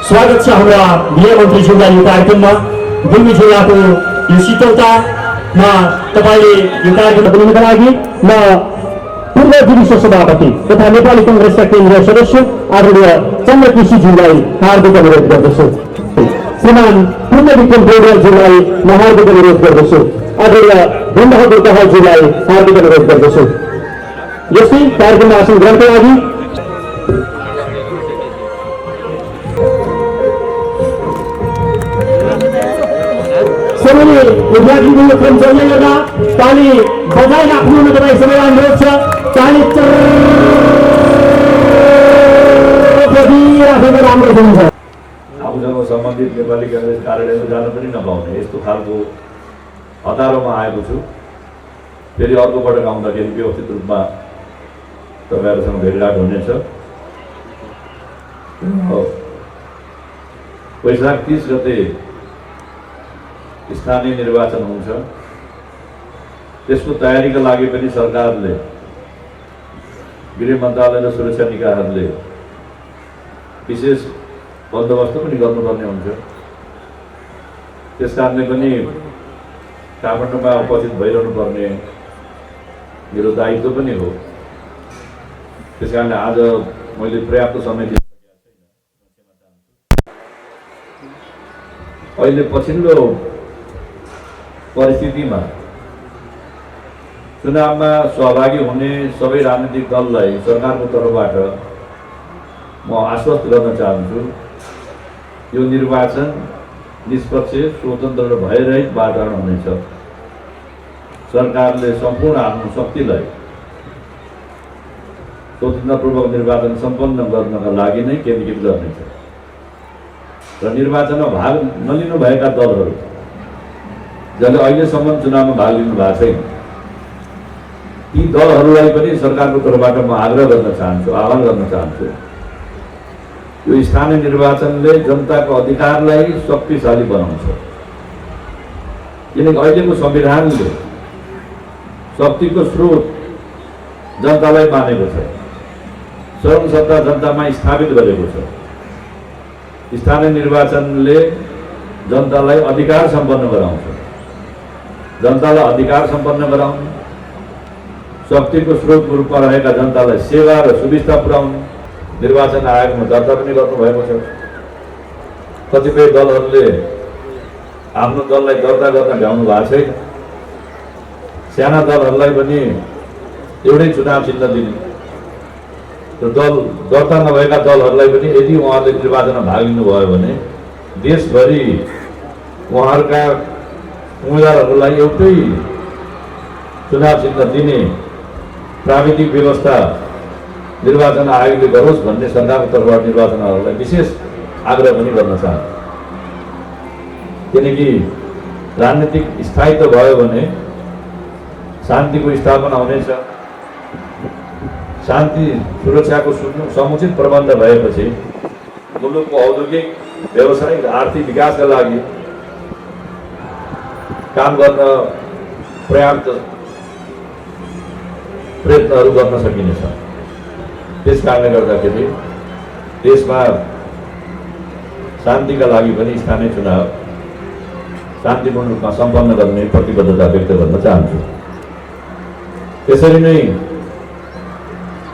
स्वागत छ हाम्रा गृहमन्त्रीज्यूलाई यो कार्यक्रममा। गुल्मी जिल्लाको यो शीतलतामा तपाईँले यो कार्यक्रम बोल्नुको लागि म पूर्व जिल्ला सभापति तथा नेपाली कङ्ग्रेसका केन्द्रीय सदस्य आदरणीय चन्द्रकृषिज्यूलाई हार्दिक अनुरोध गर्दछु। श्रीमान पूर्णविक्रम पौडेलज्यूलाई म हार्दिक अनुरोध गर्दछु। आदरणीय धनबहादुर दाहालज्यूलाई हार्दिक अनुरोध गर्दछु। यस्तै कार्यक्रममा आसन ग्रहणका लागि सबैले विद्यार्थीको यो क्रम चल्दै गर्दा ताली बजाइराख्नु तपाईँ सबैलाई अनुरोध छ। ताली राखेको राम्रो हुन्छ। आफूसँग सम्बन्धित नेपाली काङ्ग्रेस कार्यालयमा जान पनि नपाउने यस्तो खालको हतारोमा आएको छु। फेरि अर्को पटक आउँदाखेरि व्यवस्थित रूपमा तपाईँहरूसँग भेटघाट हुनेछ। वैशाख 30 गते स्थानीय निर्वाचन हुन्छ। त्यसको तयारीका लागि पनि सरकारले, गृह मन्त्रालय र सुरक्षा निकायहरूले विशेष बन्दोबस्त पनि गर्नुपर्ने हुन्छ। त्यसकारणले पनि काठमाडौँमा उपस्थित भइरहनु पर्ने मेरो दायित्व पनि हो। त्यसकारणले आज मैले पर्याप्त समय दिन सकेको छैन। अहिले पछिल्लो परिस्थितिमा चुनावमा सहभागी हुने सबै राजनीतिक दललाई सरकारको तर्फबाट म आश्वस्त गर्न चाहन्छु। यो निर्वाचन निष्पक्ष, स्वतन्त्र र भयरहित वातावरण हुनेछ। सरकारले सम्पूर्ण आफ्नो शक्तिलाई स्वतन्त्रपूर्वक निर्वाचन सम्पन्न गर्नका लागि नै केन्द्रित गर्नेछ र निर्वाचनमा भाग नलिनुभएका दलहरू जसले अहिलेसम्म चुनावमा भाग लिनु भएको छैन, ती दलहरूलाई पनि सरकारको तर्फबाट म आग्रह गर्न चाहन्छु, आह्वान गर्न चाहन्छु। यो स्थानीय निर्वाचनले जनताको अधिकारलाई शक्तिशाली बनाउँछ, किनकि अहिलेको संविधानले शक्तिको स्रोत जनतालाई मानेको छ, स्वयं सत्ता जनतामा स्थापित गरेको छ। स्थानीय निर्वाचनले जनतालाई अधिकार सम्पन्न गराउँछ, जनतालाई अधिकार सम्पन्न गराउनु, शक्तिको स्रोतको रूपमा रहेका जनतालाई सेवा र सुविस्ता पुर्याउनु। निर्वाचन आयोगमा दर्ता पनि गर्नुभएको छ। कतिपय दलहरूले आफ्नो दललाई दर्ता गर्न भ्याउनु भएको छैन। साना दलहरूलाई पनि एउटै चुनाव चिन्ह दिने र दल दर्ता नभएका दलहरूलाई पनि यदि उहाँले निर्वाचनमा भाग लिनुभयो भने देशभरि उहाँहरूका उम्मेदवारहरूलाई एउटै चुनाव चिन्ह दिने प्राविधिक व्यवस्था निर्वाचन आयोगले गरोस् भन्ने सरकारको तर्फबाट निर्वाचन आयोगलाई विशेष आग्रह पनि गर्न चाहन्छु। किनकि राजनीतिक स्थायित्व भयो भने शान्तिको स्थापना हुनेछ। शान्ति सुरक्षाको समुचित प्रबन्ध भएपछि मुलुकको औद्योगिक, व्यावसायिक, आर्थिक विकासका लागि काम गर्न पर्याप्त प्रयत्नहरू गर्न सकिनेछ। त्यस कारणले गर्दाखेरि देशमा शान्तिका लागि पनि स्थानीय चुनाव शान्तिपूर्ण रूपमा सम्पन्न गर्ने प्रतिबद्धता व्यक्त गर्न चाहन्छु। त्यसरी नै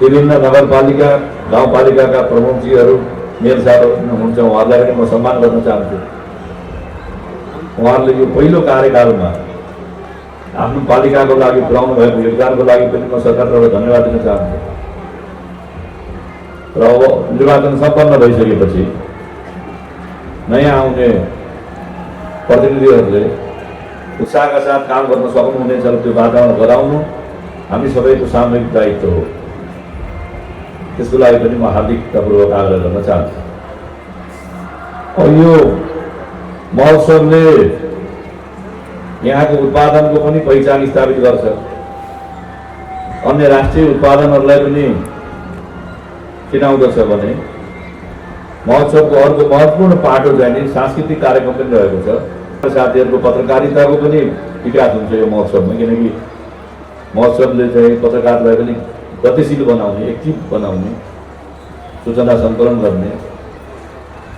विभिन्न नगरपालिका, गाउँपालिकाका प्रमुखजीहरू, मेयरसाहहरू हुनुहुन्छ, उहाँहरूलाई पनि म सम्मान गर्न चाहन्छु। उहाँहरूले यो पहिलो कार्यकालमा आफ्नो पालिकाको लागि पुर्याउनु भएको योगदानको लागि पनि म सरकारबाट धन्यवाद दिन चाहन्छु। र अब निर्वाचन सम्पन्न भइसकेपछि नयाँ आउने प्रतिनिधिहरूले उत्साहका साथ काम गर्न सक्नुहुनेछ र त्यो वातावरण गराउनु हामी सबैको सामूहिक दायित्व हो। त्यसको लागि पनि म हार्दिकतापूर्वक आग्रह गर्न चाहन्छु। यो महोत्सवले यहाँको उत्पादनको पनि पहिचान स्थापित गर्छ। अन्य राष्ट्रिय उत्पादनहरूलाई पनि चिनाउँदछ भने महोत्सवको अर्को महत्त्वपूर्ण पाटो चाहिँ नि सांस्कृतिक कार्यक्रम पनि रहेको छ। साथीहरूको पत्रकारिताको पनि विकास हुन्छ यो महोत्सवमा, किनकि महोत्सवले चाहिँ पत्रकारलाई पनि गतिशील बनाउने, एक्टिभ बनाउने, सूचना सङ्कलन गर्ने,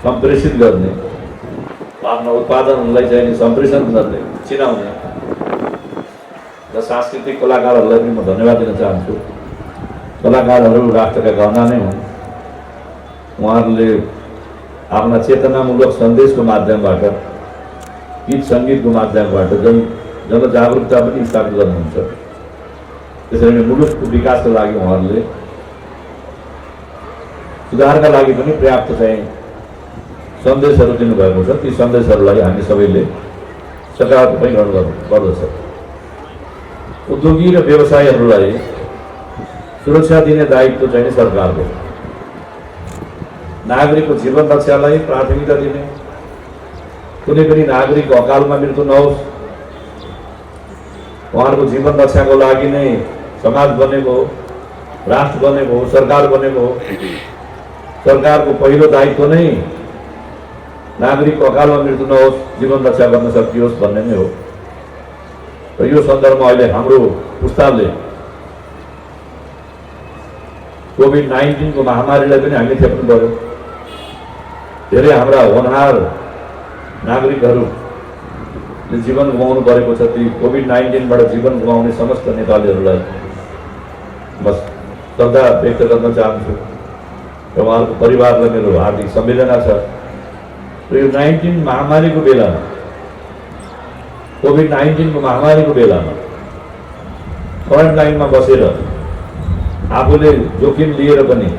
सम्प्रेषित गर्ने, आफ्ना उत्पादनहरूलाई चाहिँ सम्प्रेषण गर्ने, चिनाउने र सांस्कृतिक कलाकारहरूलाई पनि म धन्यवाद दिन चाहन्छु। कलाकारहरू राष्ट्रका गहना नै हुन्। उहाँहरूले आफ्ना चेतनामूलक सन्देशको माध्यमबाट, गीत सङ्गीतको माध्यमबाट जनजागरुकता पनि स्थापित गर्नुहुन्छ। त्यसरी नै मुलुकको विकासका लागि उहाँहरूले, सुधारका लागि पनि पर्याप्त चाहिँ सन्देशहरू दिनुभएको छ। ती सन्देशहरूलाई हामी सबैले सकारात्मक ग्रहण गर्नुपर्दछ। उद्योगी र व्यवसायीहरूलाई सुरक्षा दिने दायित्व चाहिँ सरकारको। नागरिकको जीवन रक्षालाई प्राथमिकता दिने, कुनै पनि नागरिकको अकालमा मृत्यु नहोस्, उहाँहरूको जीवन रक्षाको लागि नै समाज बनेको हो, राष्ट्र बनेको हो, सरकार बनेको हो। सरकारको पहिलो दायित्व नै नागरिकको अकालमा मृत्यु नहोस्, जीवन रक्षा गर्न सकियोस् भन्ने नै हो। र यो सन्दर्भमा अहिले हाम्रो पुस्ताले कोभिड-19 को महामारीलाई पनि हामीले थेप्नु पर्यो। धेरै हाम्रा होनहार नागरिकहरूले जीवन गुमाउनु परेको छ। ती कोभिड-19बाट जीवन गुमाउने समस्त नेपालीहरूलाई म श्रद्धा व्यक्त गर्न चाहन्छु र उहाँहरूको परिवारलाई मेरो हार्दिक संवेदना छ। र यो 19 महामारीको बेलामा, कोभिड-19 को महामारीको बेलामा क्वारेन्टाइनमा बसेर आफूले जोखिम लिएर पनि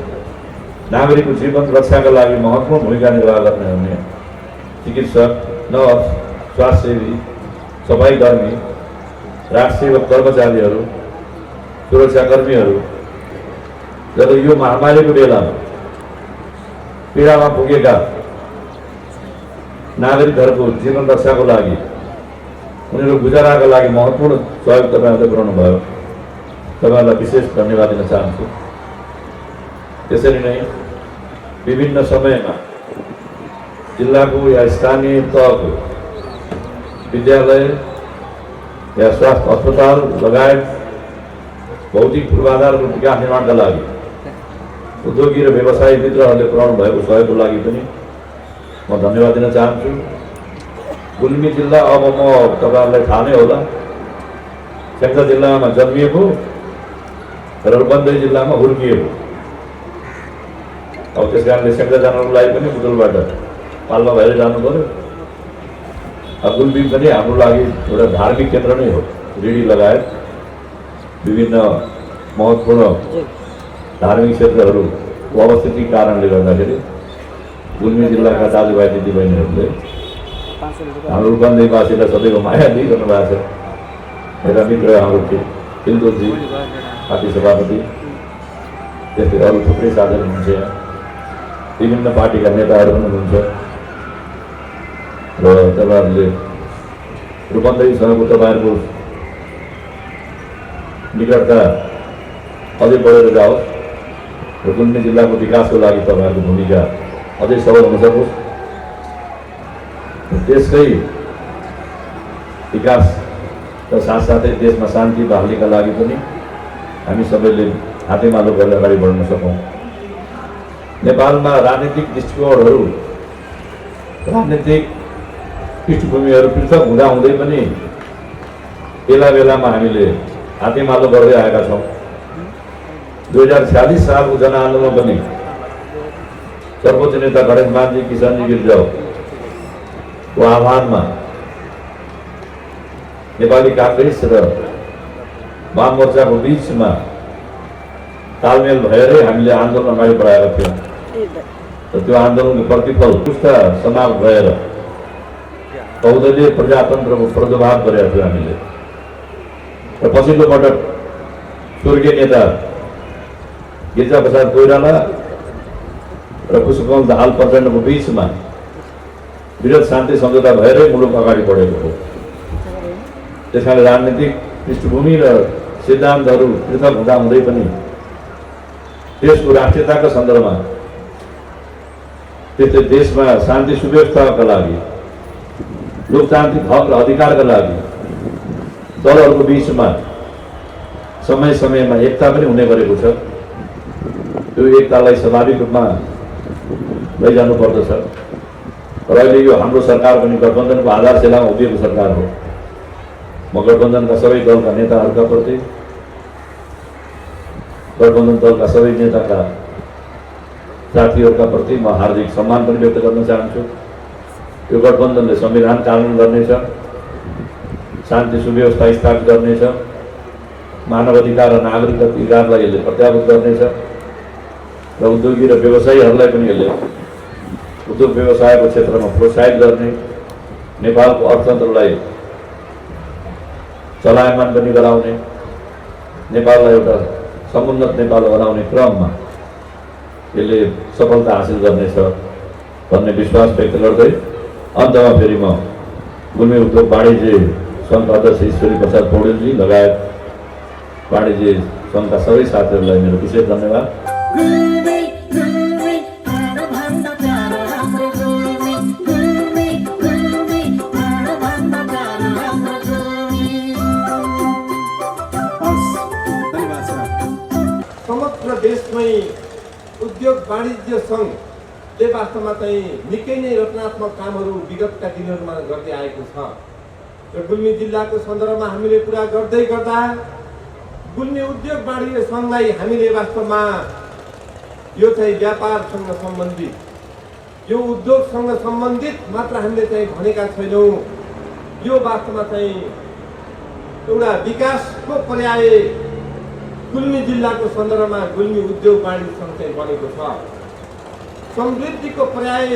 नागरिकको जीवन रक्षाका लागि महत्त्वपूर्ण भूमिका निर्वाह गर्ने हुने चिकित्सक, नर्स, स्वास्थ्यसेवी, सफाईकर्मी, राजसेवक कर्मचारीहरू, सुरक्षाकर्मीहरू जब यो महामारीको बेलामा पीडामा पुगेका नागरिकहरूको जीवन रक्षाको लागि, उनीहरू गुजाराको लागि महत्त्वपूर्ण सहयोग तपाईँहरूले पुर्याउनुभयो। तपाईँहरूलाई विशेष धन्यवाद दिन चाहन्छु। त्यसरी नै विभिन्न समयमा जिल्लाको या स्थानीय तहको विद्यालय या स्वास्थ्य अस्पताल लगायत भौतिक पूर्वाधारको विकास निर्माणका लागि उद्योगी र व्यवसायी मित्रहरूले पुर्याउनु भएको सहयोगको लागि पनि म धन्यवाद दिन चाहन्छु। गुल्मी जिल्ला अब म तपाईँहरूलाई थाहा नै होला, स्याङ्जा जिल्लामा जन्मिएको र रूपन्देही जिल्लामा हुर्किएको। अब त्यस कारणले स्याङ्जा जानको लागि पनि बुटोलबाट पाल्पा भएर जानु पर्यो। अब गुल्मी पनि हाम्रो लागि एउटा धार्मिक केन्द्र नै हो। रिडी लगायत विभिन्न महत्त्वपूर्ण धार्मिक क्षेत्रहरूको अवस्थितिको कारणले गर्दाखेरि गुल्मी जिल्लाका दाजुभाइ दिदीबहिनीहरूले हाम्रो रूपन्देहीवासीलाई सदैव माया दिइरहनु भएको छ। मेरा मित्र हाम्रो तिलदोजी पार्टी सभापति, त्यस्तै अरू थुप्रै साथीहरू हुनुहुन्छ, यहाँ विभिन्न पार्टीका नेताहरू पनि हुनुहुन्छ र तपाईँहरूले रूपन्देहीसँगको तपाईँहरूको निकटता अझै बढेर जाओस् र गुल्मी जिल्लाको विकासको लागि तपाईँहरूको भूमिका अझै सबल हुन सकोस्। देशकै विकास र साथसाथै देशमा शान्ति बहालीका लागि पनि हामी सबैले हातेमालो गरेर अगाडि बढ्न सकौँ। नेपालमा राजनीतिक दृष्टिकोणहरू, राजनीतिक पृष्ठभूमिहरू पृथक हुँदाहुँदै पनि बेला बेलामा हामीले हातेमालो गर्दै आएका छौँ। 2046 सालको जनआन्दोलन पनि सर्वोच्च नेता गणेश मानजी, किसानजी विरुद्धको आह्वानमा नेपाली काङ्ग्रेस र वाममोर्चाको बिचमा तालमेल भएरै हामीले आन्दोलन अगाडि बढाएका थियौँ र त्यो आन्दोलनको प्रतिफल पुस्ता समाप्त भएर बहुदलीय प्रजातन्त्रको प्रदुभाव गरेका थियौँ हामीले। र पछिल्लो पटक स्वर्गीय नेता गिरिजाप्रसाद कोइराला र पुष्पकमल दाहाल प्रचण्डको बिचमा विरोध शान्ति सम्झौता भएरै मुलुक अगाडि बढेको हो। त्यस कारणले राजनीतिक पृष्ठभूमि र सिद्धान्तहरू पृथक हुँदाहुँदै पनि देशको राष्ट्रियताका सन्दर्भमा, त्यस्तै देशमा शान्ति सुव्यवस्थाका लागि, लोकतान्त्रिक हक र अधिकारका लागि दलहरूको बिचमा समय समयमा एकता पनि हुने गरेको छ। त्यो एकतालाई स्वाभाविक रूपमा लैजानु पर्दछ। र अहिले यो हाम्रो सरकार पनि गठबन्धनको आधारशिलामा उभिएको सरकार हो। म गठबन्धनका सबै दलका नेताहरूका प्रति, गठबन्धन दलका सबै नेताका साथीहरूका प्रति म हार्दिक सम्मान पनि व्यक्त गर्न चाहन्छु। यो गठबन्धनले संविधान कानुन गर्नेछ, शान्ति सुव्यवस्था स्थापित गर्नेछ, मानव अधिकार र नागरिक अधिकारलाई यसले प्रत्याभूत गर्नेछ र उद्योगी र व्यवसायीहरूलाई पनि यसले उद्योग व्यवसायको क्षेत्रमा प्रोत्साहित गर्ने, नेपालको अर्थतन्त्रलाई चलायमान पनि गराउने, नेपाललाई एउटा समुन्नत नेपाल बनाउने क्रममा यसले सफलता हासिल गर्नेछ भन्ने विश्वास व्यक्त गर्दै अन्तमा फेरि म गुल्मी उद्योग वाणिज्य सङ्घका अध्यक्ष ईश्वरी प्रसाद पौडेलजी लगायत वाणिज्य सङ्घका सबै साथीहरूलाई मेरो विशेष धन्यवाद। समग्र देशमै उद्योग वाणिज्य सङ्घले वास्तवमा चाहिँ निकै नै रचनात्मक कामहरू विगतका दिनहरूमा गर्दै आएको छ र गुल्मी जिल्लाको सन्दर्भमा हामीले कुरा गर्दै गर्दा गुल्मी उद्योग वाणिज्य सङ्घलाई हामीले वास्तवमा यो चाहिँ व्यापारसँग सम्बन्धित, यो उद्योगसँग सम्बन्धित मात्र हामीले चाहिँ भनेका छैनौँ। यो वास्तवमा चाहिँ एउटा विकासको पर्याय गुल्मी जिल्लाको सन्दर्भमा गुल्मी उद्योग वाणिज्य सङ्घ चाहिँ बनेको छ। समृद्धिको पर्याय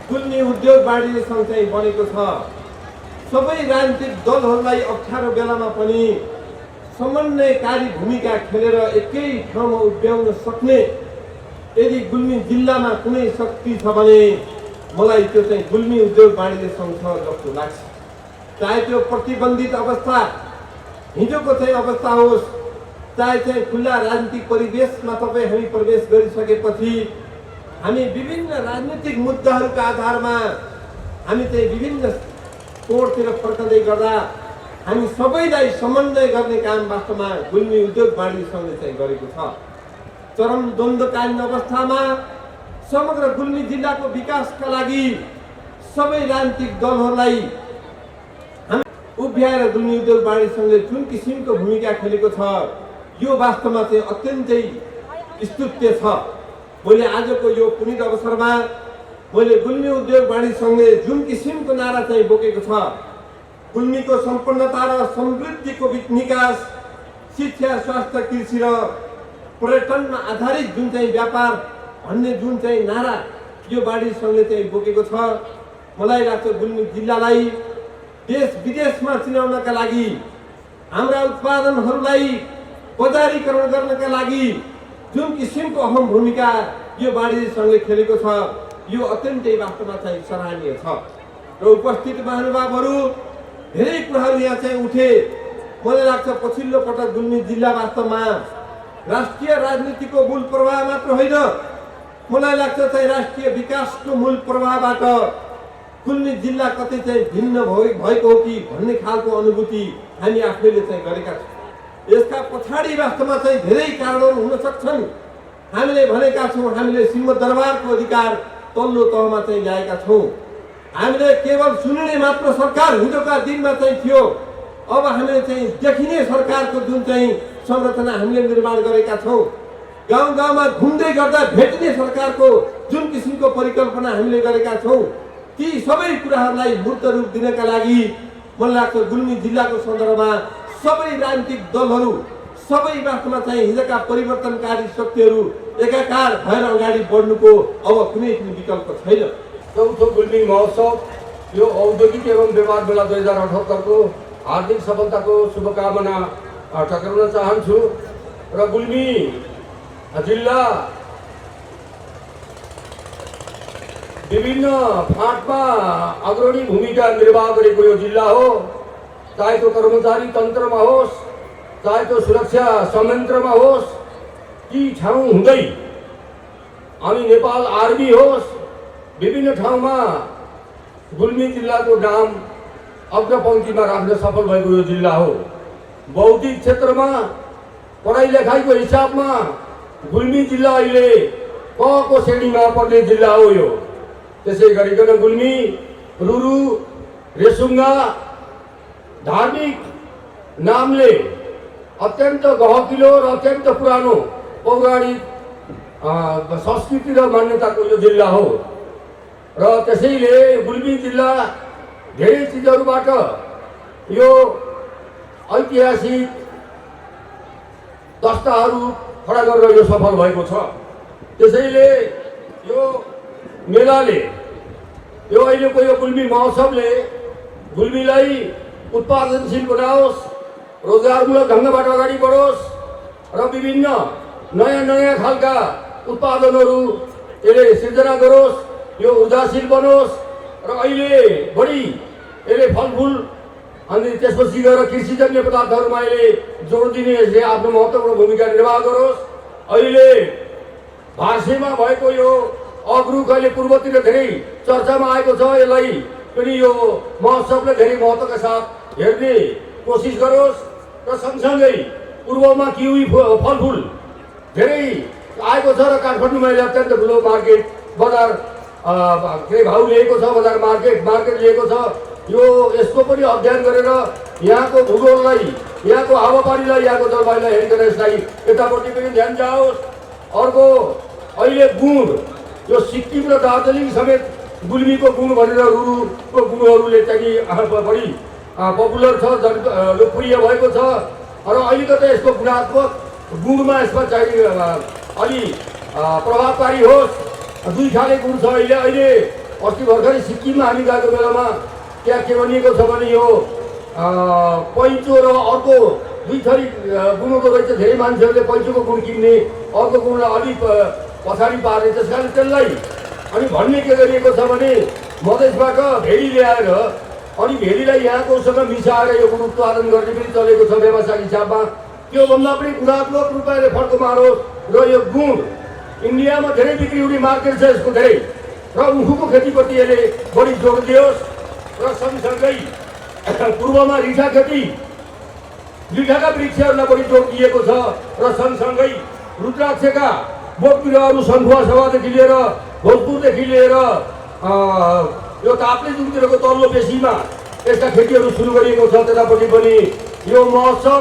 गुल्मी उद्योग वाणिज्य सङ्घ चाहिँ बनेको छ। सबै राजनीतिक दलहरूलाई अप्ठ्यारो बेलामा पनि समन्वयकारी भूमिका खेलेर एकै ठाउँमा उभ्याउन सक्ने यदि गुल्मी जिल्लामा कुनै शक्ति छ भने मलाई त्यो चाहिँ गुल्मी उद्योग वाणिज्य सङ्घ छ जस्तो लाग्छ। चाहे त्यो प्रतिबन्धित अवस्था हिजोको चाहिँ अवस्था होस्, चाहे चाहिँ खुल्ला राजनीतिक परिवेशमा तपाईँ हामी प्रवेश गरिसकेपछि हामी विभिन्न राजनीतिक मुद्दाहरूका आधारमा हामी चाहिँ विभिन्न कोणतिर फर्कँदै गर्दा हामी सबैलाई समन्वय गर्ने काम वास्तवमा गुल्मी उद्योग वाणिज्य सङ्घले चाहिँ गरेको छ। चरम द्वन्द्वकालीन अवस्थामा समग्र गुल्मी जिल्लाको विकासका लागि सबै राजनीतिक दलहरूलाई उभ्याएर गुल्मी उद्योग वाणिज्य सङ्घले जुन किसिमको भूमिका खेलेको छ यो वास्तवमा चाहिँ अत्यन्तै स्तुत्य छ। मैले आजको यो पुनित अवसरमा मैले गुल्मी उद्योग वाणिज्य सङ्घले जुन किसिमको नारा चाहिँ बोकेको छ, गुल्मीको सम्पन्नता र समृद्धिको विकास, शिक्षा, स्वास्थ्य, कृषि र पर्यटनमा आधारित जुन चाहिँ व्यापार भन्ने जुन चाहिँ नारा यो वाणिज्य सङ्घले चाहिँ बोकेको छ, मलाई लाग्छ गुल्मी जिल्लालाई देश विदेशमा चिनाउनका लागि, हाम्रा उत्पादनहरूलाई बजारीकरण गर्नका लागि जुन किसिमको अहम भूमिका यो वाणिज्य सङ्घले खेलेको छ यो अत्यन्तै वास्तवमा चाहिँ सराहनीय छ। र उपस्थित महानुभावहरू धेरै कुराहरू यहाँ चाहिँ उठे। मलाई लाग्छ पछिल्लो पटक गुल्मी जिल्ला वास्तवमा राष्ट्रिय राजनीतिको मूल प्रवाह मात्र होइन, मलाई लाग्छ चाहिँ राष्ट्रिय विकासको मूल प्रवाहबाट गुल्मी जिल्ला कतै चाहिँ भिन्न भएको हो कि भन्ने खालको अनुभूति हामी आफैले चाहिँ गरेका छौँ। यसका पछाडि वास्तवमा चाहिँ धेरै कारणहरू हुन सक्छन्। हामीले भनेका छौँ हामीले सिंहदरबारको अधिकार तल्लो तहमा चाहिँ ल्याएका छौँ। हामीले केवल सुनिने मात्र सरकार हिजोका दिनमा चाहिँ थियो, अब हामीले चाहिँ देखिने सरकारको जुन चाहिँ संरचना हामीले निर्माण गरेका छौँ। गाउँ गाउँमा घुम्दै गर्दा भेटिने सरकारको जुन किसिमको परिकल्पना हामीले गरेका छौँ, ती सबै कुराहरूलाई मूर्त रूप दिनका लागि मलाई लाग्छ गुल्मी जिल्लाको सन्दर्भमा सबै राजनीतिक दलहरू, सबै वास्तवमा चाहिँ हिजोका परिवर्तनकारी शक्तिहरू एकाकार भएर अगाडि बढ्नुको अब कुनै पनि विकल्प छैन। चौथो गुल्मी महोत्सव यो औद्योगिक एवं व्यापार मेला 2078 को हार्दिक सफलताको शुभकामना टक्राउन चाहन्छु। र गुल्मी जिल्ला विभिन्न फाँटमा अग्रणी भूमिका निर्वाह गरेको यो जिल्ला हो। चाहे त्यो कर्मचारी तन्त्रमा होस्, चाहे त्यो सुरक्षा संयन्त्रमा होस्, ती ठाउँ हुँदै अनि नेपाल आर्मी होस्, विभिन्न ठाउँमा गुल्मी जिल्लाको नाम अग्रपङ्क्तिमा राख्न सफल भएको यो जिल्ला हो। बौद्धिक क्षेत्रमा पढाइ लेखाइको हिसाबमा गुल्मी जिल्ला अहिले कको श्रेणीमा पर्ने जिल्ला हो यो। त्यसै गरिकन गुल्मी, रुरु, रेसुङ्गा धार्मिक नामले अत्यन्त गहकिलो र अत्यन्त पुरानो पौराणिक संस्कृति र मान्यताको यो जिल्ला हो। र त्यसैले गुल्मी जिल्ला धेरै चिजहरूबाट यो ऐतिहासिक दस्ताहरू खडा गरेर यो सफल भएको छ। त्यसैले यो मेलाले, यो अहिलेको यो गुल्मी महोत्सवले गुल्मीलाई उत्पादनशील बनाओस्, रोजगारमूलक ढङ्गबाट अगाडि बढोस् र विभिन्न नयाँ नयाँ खालका उत्पादनहरू यसले सिर्जना गरोस्, यो ऊर्जाशील बनोस् र अहिले बढी यसले फलफुल अनि त्यसपछि गएर कृषिजन्य पदार्थहरूमा यसले जोड दिने यसले आफ्नो महत्त्वपूर्ण भूमिका निर्वाह गरोस्। अहिले भाषेमा भएको यो अग्रुक अहिले पूर्वतिर धेरै चर्चामा आएको छ, यसलाई पनि यो महोत्सवले धेरै महत्त्वका साथ हेर्ने कोसिस गरोस्। र सँगसँगै पूर्वमा किवी फलफुल धेरै आएको छ र काठमाडौँमा अहिले अत्यन्त ठुलो मार्केट बजार के भाउ लिएको छ, बजार मार्केट लिएको छ। यो यसको पनि अध्ययन गरेर यहाँको भूगोललाई, यहाँको हावापानीलाई, यहाँको जलवायुलाई हेरिकन यसलाई यतापट्टि पनि ध्यान जाओस्। अर्को अहिले गुँड, यो सिक्किम र दार्जिलिङ समेत गुल्मीको गुँड भनेर रुरुको गुँडहरूले चाहिँ बढी पपुलर छ, लोकप्रिय भएको छ। र अलिकति यसको गुणात्मक गुणमा यसमा चाहिँ अलि प्रभावकारी होस्। दुई खाले गुण छ अहिले अस्ति भर्खरै सिक्किममा हामी गएको बेलामा त्यहाँ के भनिएको छ भने यो पैँचो र अर्को दुई थरी गुणको रहेछ। धेरै मान्छेहरूले पैँचोको गुण किन्ने, अर्को गुण अलिक पछाडि पार्ने। त्यस कारण त्यसलाई अनि भन्ने के गरिएको छ भने मधेसबाट भेली ल्याएर अनि भेलीलाई यहाँकोसँग मिसाएर यो गुण उत्पादन गर्ने पनि चलेको छ व्यावसायिक हिसाबमा। त्योभन्दा पनि गुणात्मक रूपले फड्को मारोस् र यो गुण इन्डियामा धेरै बिक्री हुने मार्केट छ यसको धेरै, र उखुको खेतीप्रति यसले बढी जोड दियोस्। र सँगसँगै पूर्वमा रिठा खेती, रिठाका वृक्षहरूलाई बढी जोड दिएको छ। र सँगसँगै रुद्राक्षका बोट बिरुवाहरू सन्खुवा सभादेखि लिएर भोजपुरदेखि लिएर यो ताप्लेजुङतिरको तल्लो बेसीमा यसका खेतीहरू सुरु गरिएको छ। त्यतापट्टि पनि यो महोत्सव,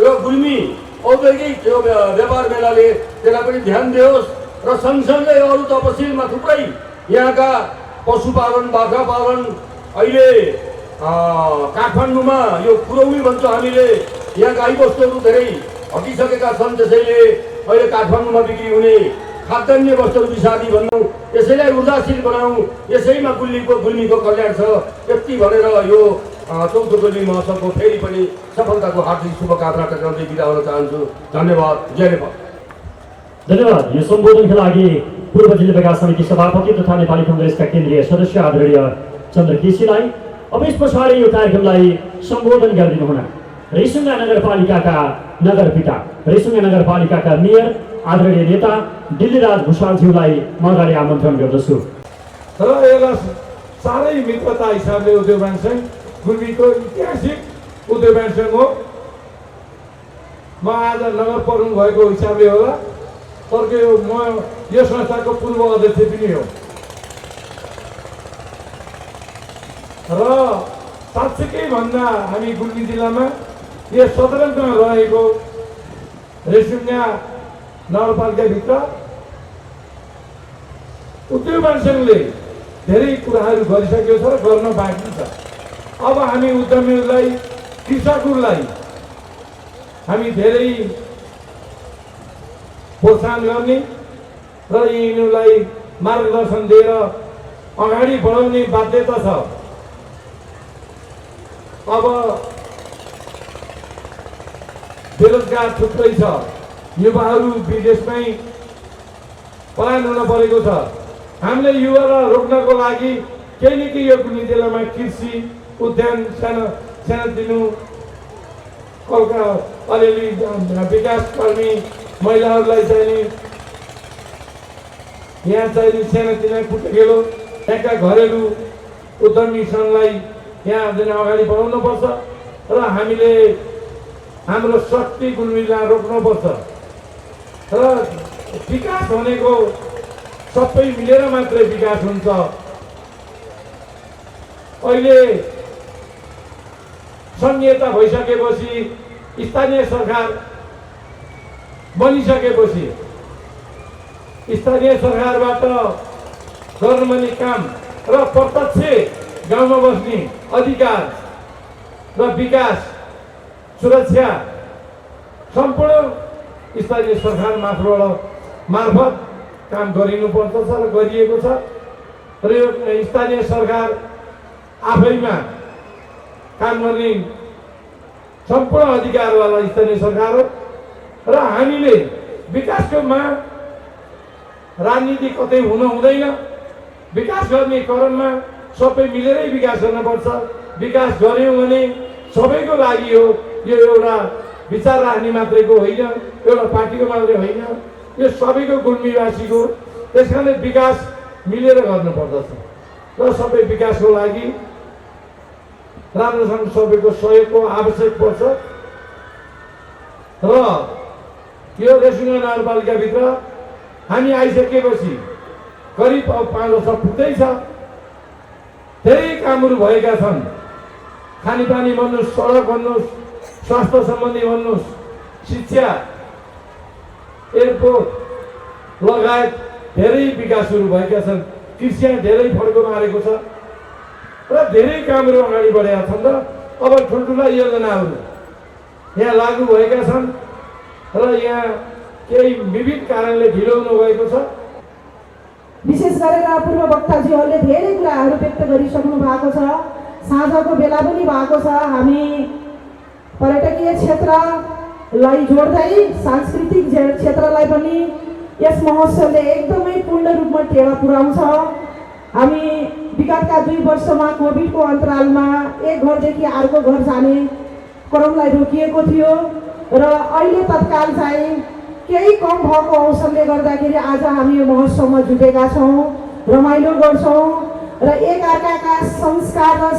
यो गुल्मी औद्योगिक यो व्यापार मेलाले त्यसलाई पनि ध्यान दियोस्। र सँगसँगै अरू तपसिलमा थुप्रै यहाँका पशुपालन, बाख्रा पालन, अहिले काठमाडौँमा यो कुरौनी भन्छ हामीले, यहाँ गाईबस्तुहरू धेरै हटिसकेका छन्। त्यसैले अहिले काठमाडौँमा बिक्री हुने खाद्यान्न वस्तुहरू विषादी भनौँ, यसैलाई ऊर्जाशील बनाऊ, यसैमा गुल्मीको कल्याण छ। यति भनेर यो चौथो गुल्मी महोत्सवको फेरि पनि सफलताको हार्दिक शुभकामना टक्राउँदै बिदा हुन चाहन्छु। धन्यवाद। जय नेपाल। धन्यवाद। यो सम्बोधनका लागि पूर्व जिल्ला विकास समिति सभापति तथा नेपाली कङ्ग्रेसका केन्द्रीय सदस्य आदरणीय चन्द्र केसीलाई अब यस पछाडि यो कार्यक्रमलाई सम्बोधन गरिदिनु हुन रेसुङ्गा नगरपालिकाका नगरपिता, रेसुङ्गा नगरपालिकाका मेयर आदरणीय नेता दिल्लीराज भुषालज्यूलाई म अगाडि आमन्त्रण गर्दछु। र यसलाई साह्रै मित्रता हिसाबले उद्योग वाणिज्य सङ्घ गुल्मीको ऐतिहासिक उद्योग वाणिज्य सङ्घ हो। म आज नगर प्रमुख भएको हिसाबले होला, तर म यो संस्थाको पूर्व अध्यक्ष पनि हो। र साँच्चीकै भन्दा हामी गुल्मी जिल्लामा यो सदरमुकाममा रहेको रेसुङ्गा नगरपालिकाभित्र उद्योग वाणिज्य सङ्घले धेरै कुराहरू गरिसकेको छ र गर्न बाँकी छ। अब हामी उद्यमीहरूलाई, कृषकहरूलाई हामी धेरै प्रोत्साहन गर्ने र यिनीहरूलाई मार्गदर्शन दिएर अगाडि बढाउने बाध्यता छ। अब बेरोजगार थुप्रै छ, युवाहरू विदेशमै पलायन हुन परेको छ। हामीले युवालाई रोक्नको लागि केही न केही यो गुल्मी जिल्लामा कृषि, उद्यान, सानोतिनो कलका अलिअलि विकास गर्ने महिलाहरूलाई चाहिने यहाँ चाहिने सानोतिनो कुटेलो यहाँका घरेलु उद्यमी सङ्घलाई यहाँ अगाडि बढाउनुपर्छ र हामीले हाम्रो शक्ति गुल्मीलाई रोक्नुपर्छ। र विकास भनेको सबै मिलेर मात्रै विकास हुन्छ। अहिले संहिता भइसकेपछि, स्थानीय सरकार बनिसकेपछि स्थानीय सरकारबाट गर्नुपर्ने काम र प्रत्यक्ष गाउँमा बस्ने अधिकार र विकास सुरक्षा सम्पूर्ण स्थानीय सरकार मार्फत काम गरिनुपर्छ र गरिएको छ। र यो स्थानीय सरकार आफैमा काम गर्ने सम्पूर्ण अधिकारवाला स्थानीय सरकार हो। र हामीले विकासको राजनीति कतै हुन हुँदैन। विकास गर्ने क्रममा सबै मिलेरै विकास गर्नुपर्छ। विकास गर्यौँ भने सबैको लागि हो। यो एउटा विचार राख्ने मात्रैको होइन, एउटा पार्टीको मात्रै होइन, यो सबैको गुल्मीवासीको। त्यस कारणले विकास मिलेर गर्नुपर्दछ र सबै विकासको लागि राम्रोसँग सबैको सहयोगको आवश्यक पर्छ। र यो रेसुङ्गा नगरपालिकाभित्र हामी आइसकेपछि करिब 5 वर्ष पुग्दैछ। धेरै कामहरू भएका छन्। खानेपानी भन्नुहोस्, सडक भन्नुहोस्, स्वास्थ्य सम्बन्धी भन्नुहोस्, शिक्षा, एयरपोर्ट लगायत धेरै विकासहरू भएका छन्। कृषिमा धेरै फड्को मारेको छ र धेरै कामहरू अगाडि बढेका छन्। र अब ठुल्ठुला योजनाहरू यहाँ लागू भएका छन् र यहाँ केही विविध कारणले ढिलो हुनुभएको छ। विशेष गरेर पूर्व वक्ताज्यूहरूले धेरै कुराहरू व्यक्त गरिसक्नु भएको छ। साँझको बेला पनि भएको छ। हामी पर्यटकीय क्षेत्रलाई जोड्दै सांस्कृतिक क्षेत्रलाई पनि यस महोत्सवले एकदमै पूर्ण रूपमा टेवा पुर्याउँछ। हामी विगतका 2 वर्षमा कोभिडको अन्तरालमा एक घरदेखि अर्को घर जाने क्रमलाई रोकिएको थियो र अहिले तत्काल चाहिँ केही कम भएको अवसरले गर्दाखेरि आज हामी यो महोत्सवमा जुटेका छौँ, रमाइलो गर्छौँ र एकअर्काका संस्कार र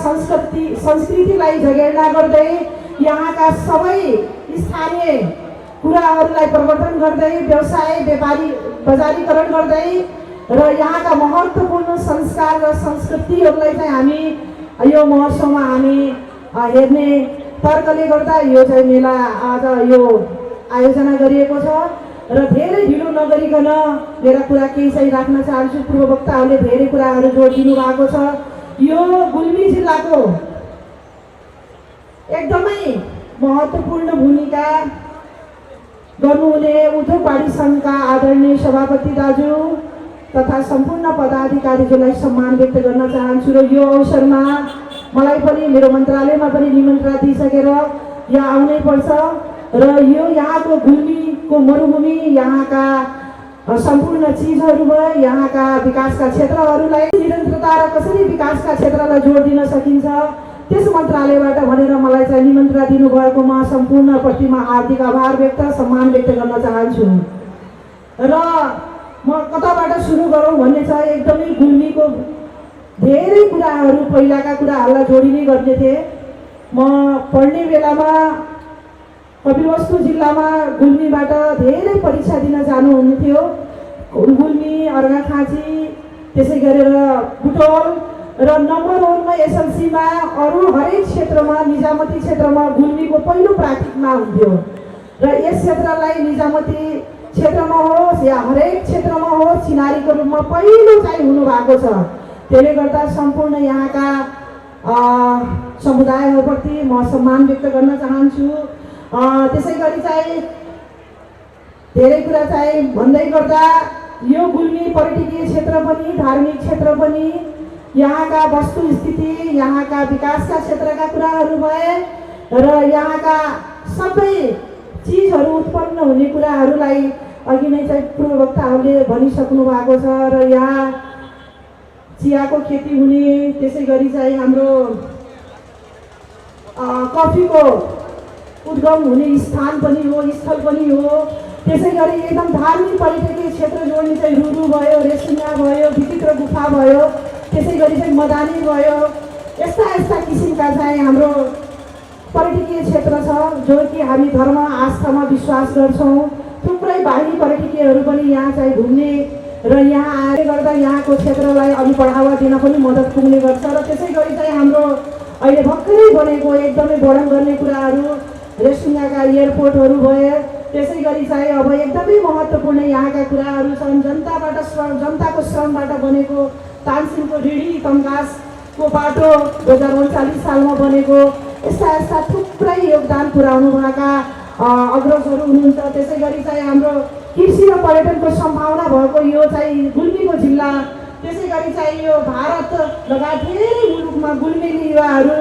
संस्कृतिलाई जगेर्ना गर्दै यहाँका सबै स्थानीय कुराहरूलाई प्रवर्धन गर्दै व्यवसाय बजारीकरण गर्दै र यहाँका महत्त्वपूर्ण संस्कार र संस्कृतिहरूलाई चाहिँ हामी यो महोत्सवमा हामी हेर्ने तर्कले गर्दा यो चाहिँ मेला आज यो आयोजना गरिएको छ र धेरै ढिलो नगरिकन मेरा कुरा केही चाहिँ राख्न चाहन्छु। पूर्व वक्ताहरूले धेरै कुराहरू जोड दिनु भएको छ। यो गुल्मी जिल्लाको एकदमै महत्त्वपूर्ण भूमिका गर्नुहुने उद्योगवाडी सङ्घका आदरणीय सभापति दाजु तथा सम्पूर्ण पदाधिकारीहरूलाई सम्मान व्यक्त गर्न चाहन्छु र यो अवसरमा मलाई पनि मेरो मन्त्रालयमा पनि निमन्त्रणा दिइसकेर यहाँ आउनै पर्छ र यो यहाँको गुल्मीको मरुभूमि, यहाँका सम्पूर्ण चिजहरू भयो, यहाँका विकासका क्षेत्रहरूलाई निरन्तरता र कसरी विकासका क्षेत्रलाई जोड दिन सकिन्छ त्यस मन्त्रालयबाट भनेर मलाई चाहिँ निमन्त्रणा दिनुभएकोमा सम्पूर्णप्रतिमा हार्दिक आभार व्यक्त सम्मान व्यक्त गर्न चाहन्छु। र म कताबाट सुरु गरौँ भन्ने छ। एकदमै गुल्मीको धेरै कुराहरू पहिलाका कुराहरूलाई जोडिने गर्ने थिए। म पढ्ने बेलामा कपिलवस्तु जिल्लामा गुल्मीबाट धेरै परीक्षा दिन जानुहुने थियो। गुल्मी, अर्घाखाँची, त्यसै गरेर बुटोल र नम्बर 1मा एसएलसीमा अरू हरेक क्षेत्रमा निजामती क्षेत्रमा गुल्मीको पहिलो प्राथमिकमा हुन्थ्यो र यस क्षेत्रलाई निजामती क्षेत्रमा होस् या हरेक क्षेत्रमा होस् चिनारीको रूपमा पहिलो चाहिँ हुनुभएको छ। त्यसले गर्दा सम्पूर्ण यहाँका समुदायहरूप्रति म सम्मान व्यक्त गर्न चाहन्छु। त्यसै गरी चाहिँ धेरै कुरा चाहिँ भन्दै गर्दा यो गुल्मी पर्यटकीय क्षेत्र पनि धार्मिक क्षेत्र पनि यहाँका वस्तुस्थिति, यहाँका विकासका क्षेत्रका कुराहरू भए र यहाँका सबै चिजहरू उत्पन्न हुने कुराहरूलाई अघि नै चाहिँ पूर्व वक्ताहरूले भनिसक्नु भएको छ र यहाँ चियाको खेती हुने, त्यसै गरी चाहिँ हाम्रो कफीको उद्गम हुने स्थान पनि हो, स्थल पनि हो। त्यसै गरी एकदम धार्मिक पर्यटकीय क्षेत्र जोड्ने चाहिँ रुरु भयो, रेसिङा भयो, विचित्र गुफा भयो, त्यसै गरी चाहिँ मदानी भयो। यस्ता किसिमका चाहिँ हाम्रो पर्यटकीय क्षेत्र छ जो कि हामी धर्म आस्थामा विश्वास गर्छौँ। थुप्रै बाहिरी पर्यटकीयहरू पनि यहाँ चाहिँ घुम्ने र यहाँ आएर गर्दा यहाँको क्षेत्रलाई अलि बढावा दिन पनि मद्दत पुग्ने गर्छ र त्यसै गरी चाहिँ हाम्रो अहिले भर्खरै बनेको एकदमै वर्णन गर्ने कुराहरू रेसिङाका एयरपोर्टहरू भए, त्यसै गरी चाहिँ अब एकदमै महत्त्वपूर्ण यहाँका कुराहरू छन्। जनताको श्रमबाट बनेको तानसिङको रिडी तम्घासको बाटो 2039 सालमा बनेको। यस्ता थुप्रै योगदान पुर्याउनु भएका अग्रजहरू हुनुहुन्छ। त्यसै गरी चाहिँ हाम्रो कृषि र पर्यटनको सम्भावना भएको यो चाहिँ गुल्मीको जिल्ला, त्यसै गरी चाहिँ यो भारत लगायत धेरै मुलुकमा गुल्मेली युवाहरू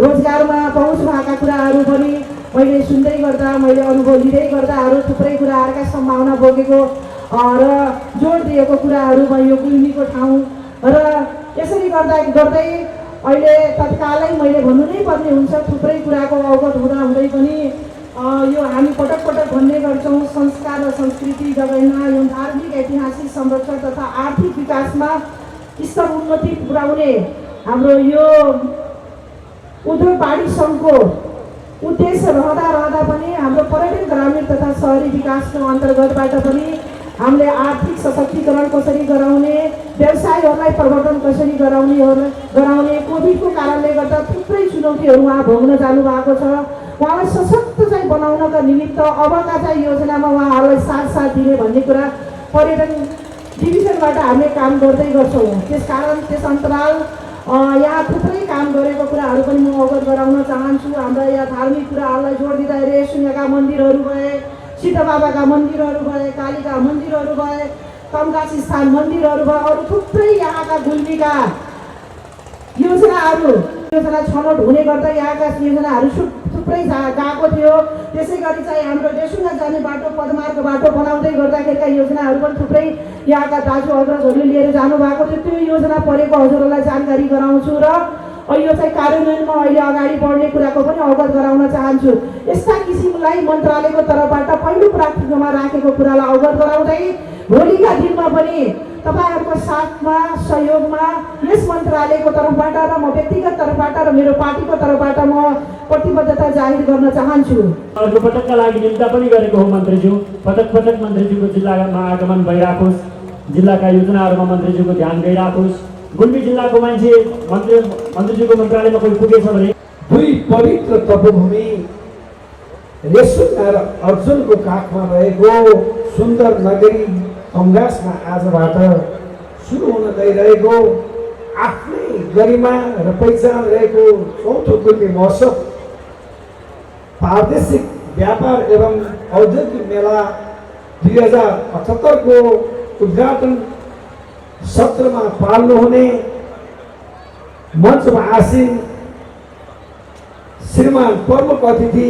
रोजगारमा पहुँच भएका कुराहरू पनि मैले सुन्दै गर्दा, मैले अनुभव लिँदै गर्दाहरू थुप्रै कुराहरूका सम्भावना बोकेको र जोड दिएको कुराहरूमा यो गुल्मीको ठाउँ र यसरी गर्दै अहिले तत्कालै मैले भन्नु नै पर्ने हुन्छ। थुप्रै कुराको अवगत हुँदै पनि यो हामी पटक पटक भन्ने गर्छौँ, संस्कार र संस्कृति जगेर्ना, यो धार्मिक ऐतिहासिक संरक्षण तथा आर्थिक विकासमा स्तर उन्नति पुर्याउने हाम्रो यो उद्योगवाडी सङ्घको उद्देश्य रहँदा पनि हाम्रो पर्यटन ग्रामीण तथा शहरी विकासको अन्तर्गतबाट पनि हामीले आर्थिक सशक्तिकरण कसरी गराउने, व्यवसायहरूलाई प्रवर्धन कसरी गराउने कोभिडको कारणले गर्दा थुप्रै चुनौतीहरू उहाँ भोग्न जानुभएको छ। उहाँलाई सशक्त चाहिँ बनाउनका निमित्त अबका चाहिँ योजनामा उहाँहरूलाई साथ दिने भन्ने कुरा पर्यटन डिभिजनबाट हामीले काम गर्दै गर्छौँ। त्यसकारण त्यस अन्तराल यहाँ थुप्रै काम गरेको कुराहरू पनि म अवगत गराउन चाहन्छु। हाम्रा यहाँ धार्मिक कुराहरूलाई जोड दिँदा रेसुङ्गाका मन्दिरहरू भए, सिद्ध बाबाका मन्दिरहरू भए, कालीका मन्दिरहरू भए, कामकाज स्थान मन्दिरहरू भयो, अरू थुप्रै यहाँका गुल्मीका योजना छनौट हुने गर्दा यहाँका योजनाहरू थुप्रै गएको थियो। त्यसै गरी चाहिँ हाम्रो देशुङ्गा जाने बाटो पदमार्ग बाटो बनाउँदै गर्दाखेरिका योजनाहरू पनि थुप्रै यहाँका दाजु अग्रजहरूले लिएर जानुभएको थियो। त्यो योजना परेको हजुरहरूलाई जानकारी गराउँछु र यो चाहिँ कार्यान्वयनमा अहिले अगाडि बढ्ने कुराको पनि अवगत गराउन चाहन्छु। यस्ता किसिमलाई मन्त्रालयको तर्फबाट पहिलो प्राथमिकतामा राखेको कुरालाई अवगत गराउँदै भोलिका दिनमा पनि तपाईँहरूको साथमा सहयोगमा यस मन्त्रालयको तर्फबाट र म व्यक्तिगत तर्फबाट र मेरो पार्टीको तर्फबाट म प्रतिबद्धता जाहेर गर्न चाहन्छु। अर्को पटकका लागि निम्ता पनि गरेको हो मन्त्रीज्यू। पटक पटक मन्त्रीज्यूको जिल्लामा आगमन भइराखोस्, जिल्लाका योजनाहरूमा मन्त्रीज्यूको ध्यान गइराखोस्। गुल्मी जिल्लाको मान्छे मन्त्रीज्यूको मन्त्रालयमा कोही पुगेछ भने दुई पवित्र तपोभूमि रेसुङ्गा र अर्जुनको काखमा रहेको सुन्दर नगरी अङ्गासमा आजबाट सुरु हुन गइरहेको आफ्नै गरिमा र पहिचान रहेको 4थो गुल्मी महोत्सव प्रादेशिक व्यापार एवं औद्योगिक मेला 2078 को उद्घाटन सत्रमा पाल्नुहुने मञ्चमा आसीन श्रीमान प्रमुख अतिथि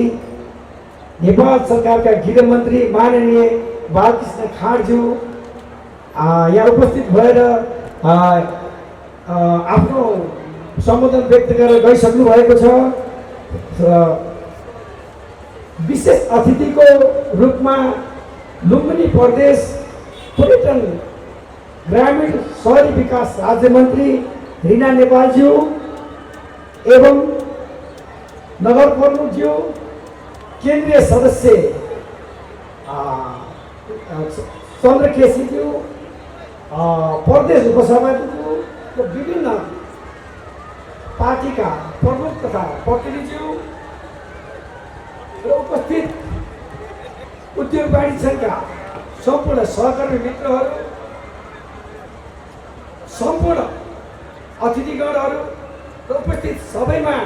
नेपाल सरकारका गृहमन्त्री माननीय बालकृष्ण खाँडज्यू यहाँ उपस्थित भएर आफ्नो सम्बोधन व्यक्त गरेर गइसक्नु भएको छ। विशेष अतिथिको रूपमा लुम्बिनी प्रदेश पर्यटन ग्रामीण शहरी विकास राज्य मन्त्री रिना नेपालज्यू एवं नगर प्रमुखज्यू केन्द्रीय सदस्य चन्द्र केसीज्यू प्रदेश उपसभापतिज्यू र विभिन्न पार्टीका प्रमुख तथा प्रतिनिधिज्यू र उपस्थित उद्योग वाणिज्य सङ्घका सम्पूर्ण सहकर्मी मित्रहरू, सम्पूर्ण अतिथिगणहरू र उपस्थित सबैमा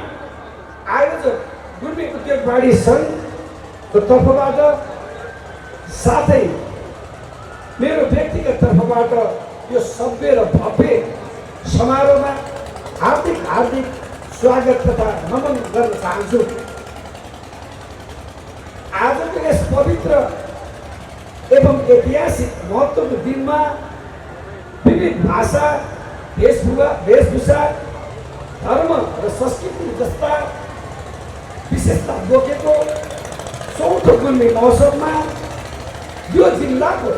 आयोजक गुल्मी उद्योग वाणिज्य सङ्घको तर्फबाट साथै मेरो व्यक्तिगत तर्फबाट यो सभ्य र भव्य समारोहमा हार्दिक स्वागत तथा नमन गर्न चाहन्छु। आजको यस पवित्र एवं ऐतिहासिक महत्त्वको दिनमा विविध भाषा, वेशभूषा, धर्म र संस्कृति जस्ता विशेषता बोकेको 4थो गुल्मी महोत्सवमा यो जिल्लाको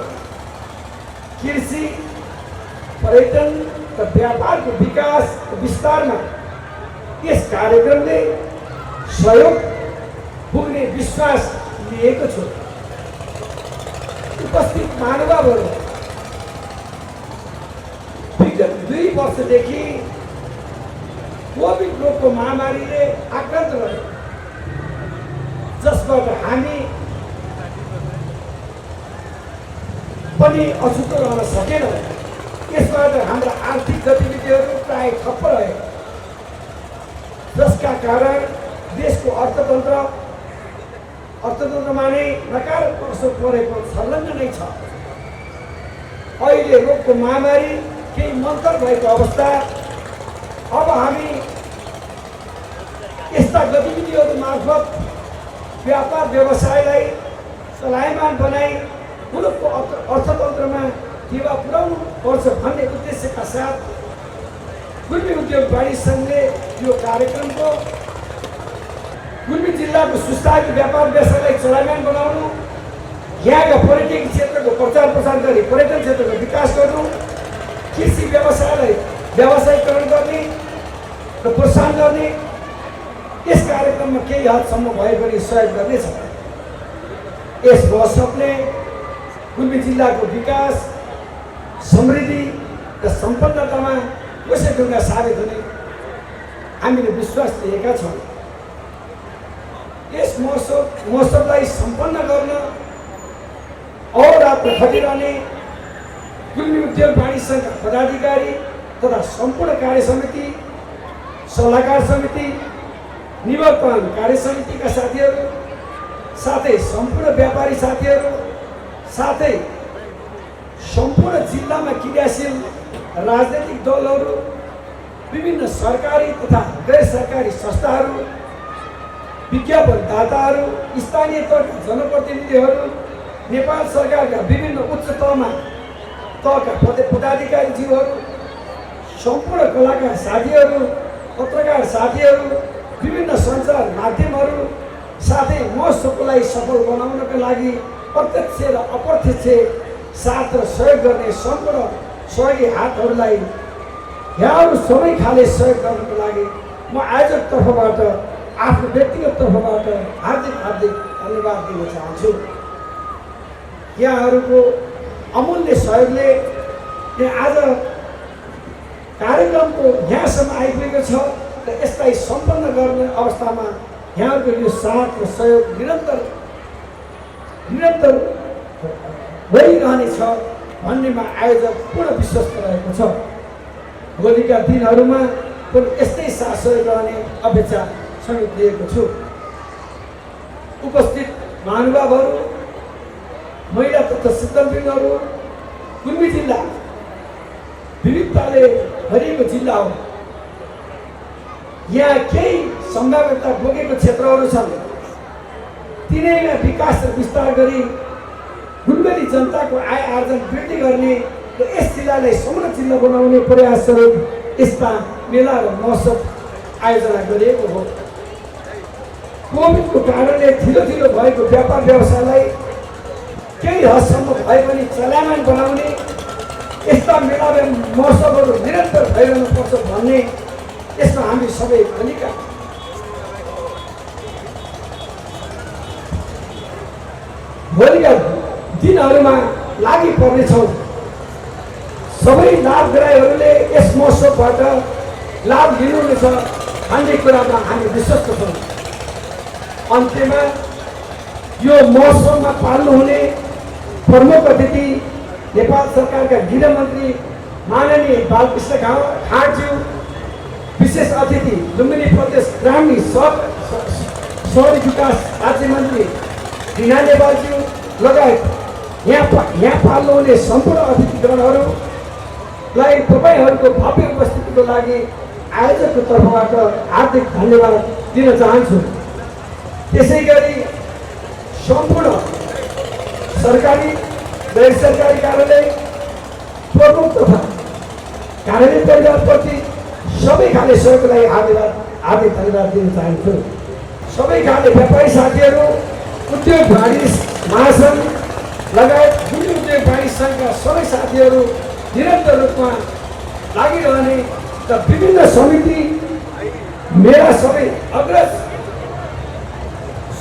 कृषि, पर्यटन र व्यापारको विकास र विस्तारमा यस कार्यक्रमले सहयोग पुग्ने विश्वास लिएको छु। उपस्थित महानुभावहरू, विगत 2 वर्षदेखि कोभिड रोगको महामारीले आक्रान्त रह्यो, जसबाट हामी पनि अछुतो रहन सकेनौँ। यसबाट हाम्रा आर्थिक गतिविधिहरू प्राय ठप्प रहे, जसका कारण देशको अर्थतन्त्रमा नै नकारात्मक असर परेको छर्लङ्ग नै छ। अहिले रोगको महामारी केही मन्थर भएको अवस्था, अब हामी यस्ता गतिविधिहरू मार्फत व्यापार व्यवसायलाई चलायमान बनाई मुलुकको अर्थतन्त्रमा टेवा पुर्याउनु पर्छ भन्ने उद्देश्यका साथ गुल्मी उद्योग वाणिज्य सङ्घले यो कार्यक्रमको गुल्मी जिल्लाको सुस्तारी व्यापार व्यवसायलाई चलायमान बनाउनु, यहाँका पर्यटकीय क्षेत्रको प्रचार प्रसार गरी पर्यटन क्षेत्रको विकास गर्नु, कृषि व्यवसायलाई व्यावसायीकरण गर्ने र प्रोत्साहन गर्ने यस कार्यक्रममा केही हदसम्म भए पनि सहयोग गर्नेछ। यस महोत्सवले गुल्मी जिल्लाको विकास, समृद्धि र सम्पन्नतामा कसै ढुङ्गा साबित हुने हामीले विश्वास लिएका छौँ। यस महोत्सवलाई सम्पन्न गर्न अहोरात्र खटिरहने गुल्मी उद्योग वाणिज्य सङ्घका पदाधिकारी तथा सम्पूर्ण कार्य समिति, सल्लाहकार समिति, निवर्तमान कार्य समितिका साथीहरू, साथै सम्पूर्ण व्यापारी साथीहरू, साथै सम्पूर्ण जिल्लामा क्रियाशील राजनैतिक दलहरू, विभिन्न सरकारी तथा गैर सरकारी संस्थाहरू, विज्ञापनदाताहरू, स्थानीय तहका जनप्रतिनिधिहरू, नेपाल सरकारका विभिन्न उच्च तहका पदाधिकारीज्यूहरू, सम्पूर्ण कलाकार साथीहरू, पत्रकार साथीहरू, विभिन्न सञ्चार माध्यमहरू, साथै महोत्सवलाई सफल बनाउनका लागि प्रत्यक्ष र अप्रत्यक्ष साथ र सहयोग गर्ने सम्पूर्ण सहयोगी हातहरूलाई यहाँहरू सबै खाले सहयोग गर्नको लागि म आयोजक तर्फबाट, आफ्नो व्यक्तिगत तर्फबाट हार्दिक धन्यवाद दिन चाहन्छु। यहाँहरूको अमूल्य सहयोगले आज कार्यक्रमको यहाँसम्म आइपुगेको छ र यसलाई सम्पन्न गर्ने अवस्थामा यहाँहरूको यो साथ र सहयोग निरन्तर रहिरहनेछ भन्नेमा आयोजक पूर्ण विश्वस्त रहेको छ। भोलिका दिनहरूमा पनि यस्तै साथ सहयोग रहने अपेक्षा समेत लिएको छु। उपस्थित महानुभावहरू, महिला तथा सिद्धवृन्दहरू, गुल्मी जिल्ला विविधताले भरिएको जिल्ला हो। यहाँ केही सम्भाव्यता बोकेको क्षेत्रहरू छन्। तिनैमा विकास र विस्तार गरी गुल्मेली जनताको आय आर्जन वृद्धि गर्ने र यस जिल्लालाई समृद्ध जिल्ला बनाउने प्रयासस्वरूप यस्ता मेला र महोत्सव आयोजना गरिएको हो। कोभिडको कारणले ढिलो भएको व्यापार व्यवसायलाई केही हदसम्म भए पनि चलायमान बनाउने, यस्ता मेला र महोत्सवहरू निरन्तर भइरहनुपर्छ भन्ने यसमा हामी सबै भूमिका। भोलिका दिनहरूमा लागि पर्नेछौँ। सबै लाभग्राहीहरूले यस महोत्सवबाट लाभ लिनुहुनेछ भन्ने कुरामा हामी विश्वस्त छौँ। अन्त्यमा यो महोत्सवमा पाल्नुहुने प्रमुख अतिथि नेपाल सरकारका गृहमन्त्री माननीय बालकृष्ण खाँडज्यू, विशेष अतिथि लुम्बिनी प्रदेश ग्रामीण शहरी विकास राज्य मन्त्री रीना नेपालज्यू लगायत यहाँ पाल्नुहुने सम्पूर्ण अतिथिगणहरूलाई तपाईँहरूको भव्य उपस्थितिको लागि आयोजकको तर्फबाट हार्दिक धन्यवाद दिन चाहन्छु। त्यसै गरी सम्पूर्ण सरकारी गैर सरकारी कार्यालय प्रमुख तथा कार्यालय परिवारप्रति सबै खाले सहयोगलाई हार्दिक धन्यवाद दिन चाहन्छु। सबै खाले व्यापारी साथीहरू, उद्योग वाणिज्य महासङ्घ लगायत गुल्मी उद्योग वाणिज्य सङ्घका सबै साथीहरू निरन्तर रूपमा लागिरहने र विभिन्न समिति मेरा सबै अग्रज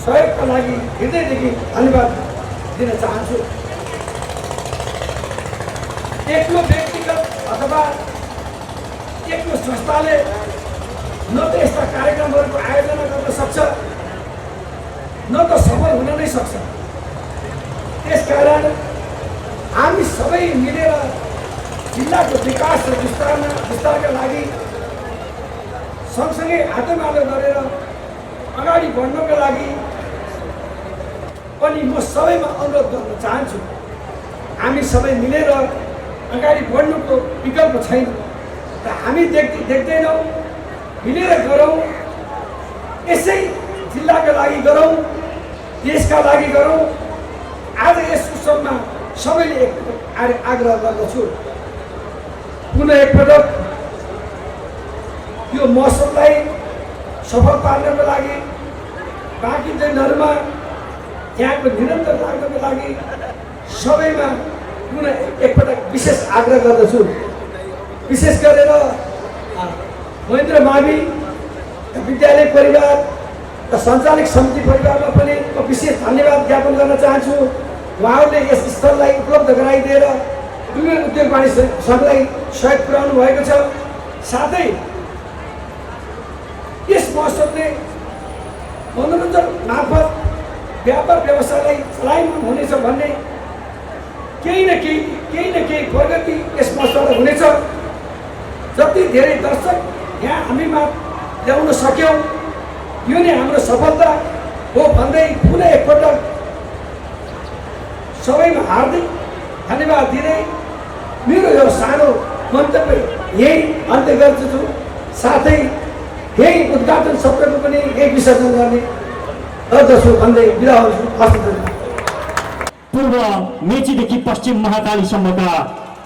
सहयोगका लागि हृदयदेखि धन्यवाद दिन चाहन्छु। एक्लो व्यक्तिगत अथवा एक्लो संस्थाले न त यस्ता कार्यक्रमहरूको आयोजना गर्न सक्छ, न त सफल हुन नै सक्छ। त्यसकारण हामी सबै मिलेर जिल्लाको विकास र विस्तारका लागि सँगसँगै हातमालो गरेर अगाडि बढ्नको लागि पनि म सबैमा अनुरोध गर्न चाहन्छु। हामी सबै मिलेर अगाडि बढ्नुको विकल्प छैन र हामी देख्दैनौँ, मिलेर गरौँ, यसै जिल्लाका लागि गरौँ, देशका लागि गरौँ। आज यस उत्सवमा सबैले आग्रह गर्दछु, पुनः एकपटक यो महोत्सवलाई सफल पार्नको लागि बाँकी दिनहरूमा यहाँको निरन्तर लाग्नको लागि सबैमा पुनः एकपटक विशेष आग्रह गर्दछु। विशेष गरेर महेन्द्र मावि विद्यालय परिवार र सञ्चालक समिति परिवारमा पनि म विशेष धन्यवाद ज्ञापन गर्न चाहन्छु। उहाँहरूले यस स्थललाई उपलब्ध गराइदिएर गुल्मी उद्योग वाणिज्य सङ्घलाई सहयोग पुर्याउनु भएको छ। साथै यस महोत्सवले मनोरञ्जन मार्फत व्यापार व्यवसायलाई चलायमान हुनेछ भन्ने केही न केही प्रगति यस महोत्सवबाट हुनेछ। जति धेरै दर्शक यहाँ हामीमा ल्याउन सक्यौँ, यो नै हाम्रो सफलता हो भन्दै पुनः एकपटक सबैमा हार्दिक धन्यवाद दिँदै मेरो यो सानो मन्तव्य यही अन्त्य गर्दछु। साथै यही उद्घाटन सत्रको पनि यही विसर्जन गर्ने गर्दछु भन्दै बिदा हुन्छु। हस्त पूर्व मेचीदेखि पश्चिम महाकालीसम्मका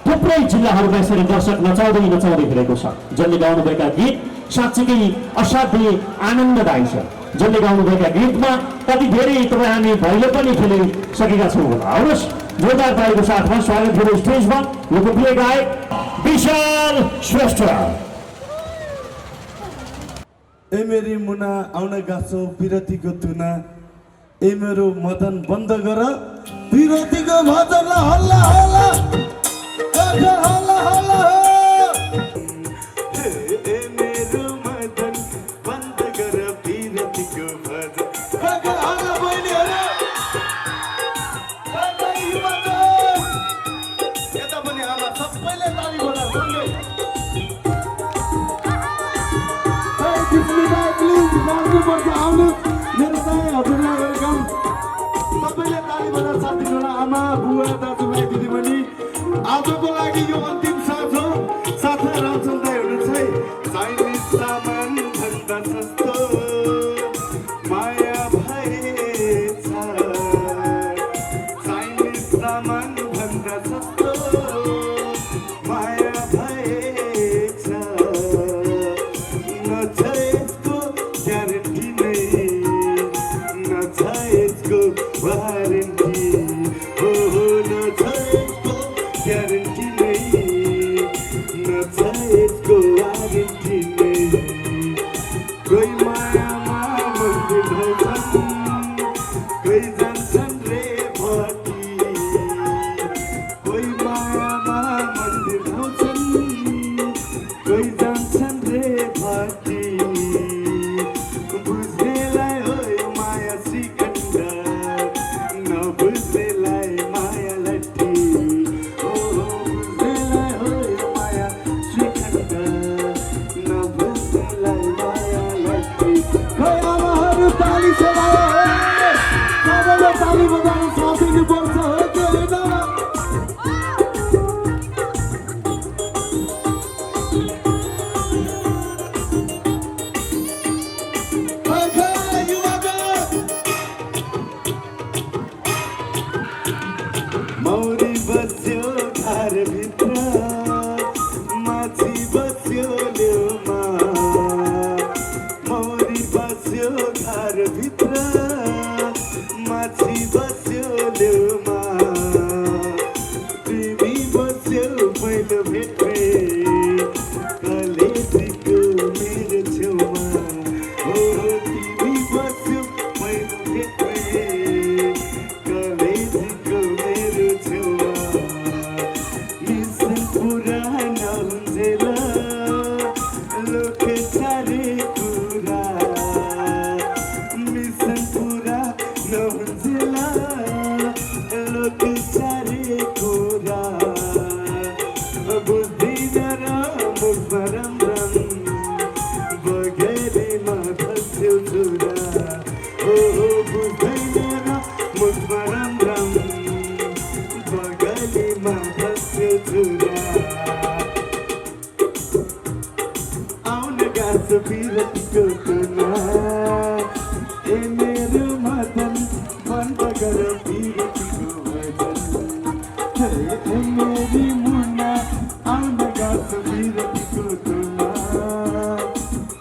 थुप्रै जिल्लाहरूमा यसरी दर्शक नचाउँदै हिँडेको छ। जसले गाउनुभएका गीत साँच्चीकै असाध्यै आनन्ददायी छ। जसले गाउनुभएका गीतमा कति धेरै तपाईँ हामी भैलो पनि खेलिसकेका छौँ होला। आउनुहोस् जोरदार तालीको साथमा स्वागत गरौँ स्टेजमा लोकप्रिय गायक विशाल श्रेष्ठ। ए मेरी मुना आउन गाछौ विरतीको तुना, ए मेरो मदन बन्द गर विरतीको भजन हल्ला हल्ला हल्ला हल्ला। ए मेरो मदन बन्द गर विरतीको भजन हल्ला बहिनीहरु यता पनि आमा सबैले ताली बजाऊ सँगै। प्लिज नाच्नुपर्छ, आउनुहोस् मेरो चाहिँ हजुरलाई वेलकम। सबैले ताली बजाएर साथ दिनुहोला। आमा बुवा दाजुभाइ दिदीबहिनी, आजको लागि यो अन्तिम साथ हो। साथै रामचन्द्र दाइ हुनुहुन्छ है। चाइनिज सामान भन्दा सस्तो माया भएछ, चाइनिज सामान भन्दा सस्तो माया भएछ। नछाएको ग्यारेन्टी नै नछाएको वारेन्टी हो, नछाएको ग्यारेन्टी नै नछाएको वारेन्टी नै। कोही मायामा मन्दिर ढल्छन्, कोही जान्छन् रे भटी, कोही मायामा मन्दिर ढल्छन्, कोही जान्छन् रे भटी। बुझ्नेलाई हो यो माया श्रीखण्ड, नबुझ्नेलाई माया लट्ठी। ओ बुझ्नेलाई हो यो माया श्रीखण्ड, नबुझ्नेलाई माया लट्ठी। खै आमाहरू ताली सेलायो, सबैले ताली बजाउनु साथ दिनुपर्छ हो कि होइन? मौरी बस्यो घरभित्र, माछी बस्यो लेउमा। मौरी बस्यो घरभित्र, माछी बस्यो लेउमा। तिमी बस्यो पहिलो भेटमै कलेजीको मेरो छेउमा। हो तिमी बस्यो पहिलो भेटमै कलेजीको मेरो छेउमा। मिसन पुरा नहुन्जेला लोके चारे कुरा, मिसन पुरा नहुन्जेला लोके चारे कुरा। बुझ्दिन र मुखमा रामराम बगेरीमा धस्यो चुरा। हो बुझ्दैन र मुखमा रामराम बगेरीमा धस्यो चुरा। आउन गाछ विरतीको तुना, ए मेरो मदन बन्द गर विरतीको भजन। ए मेरी मुना आउन गाछ विरतीको तुना,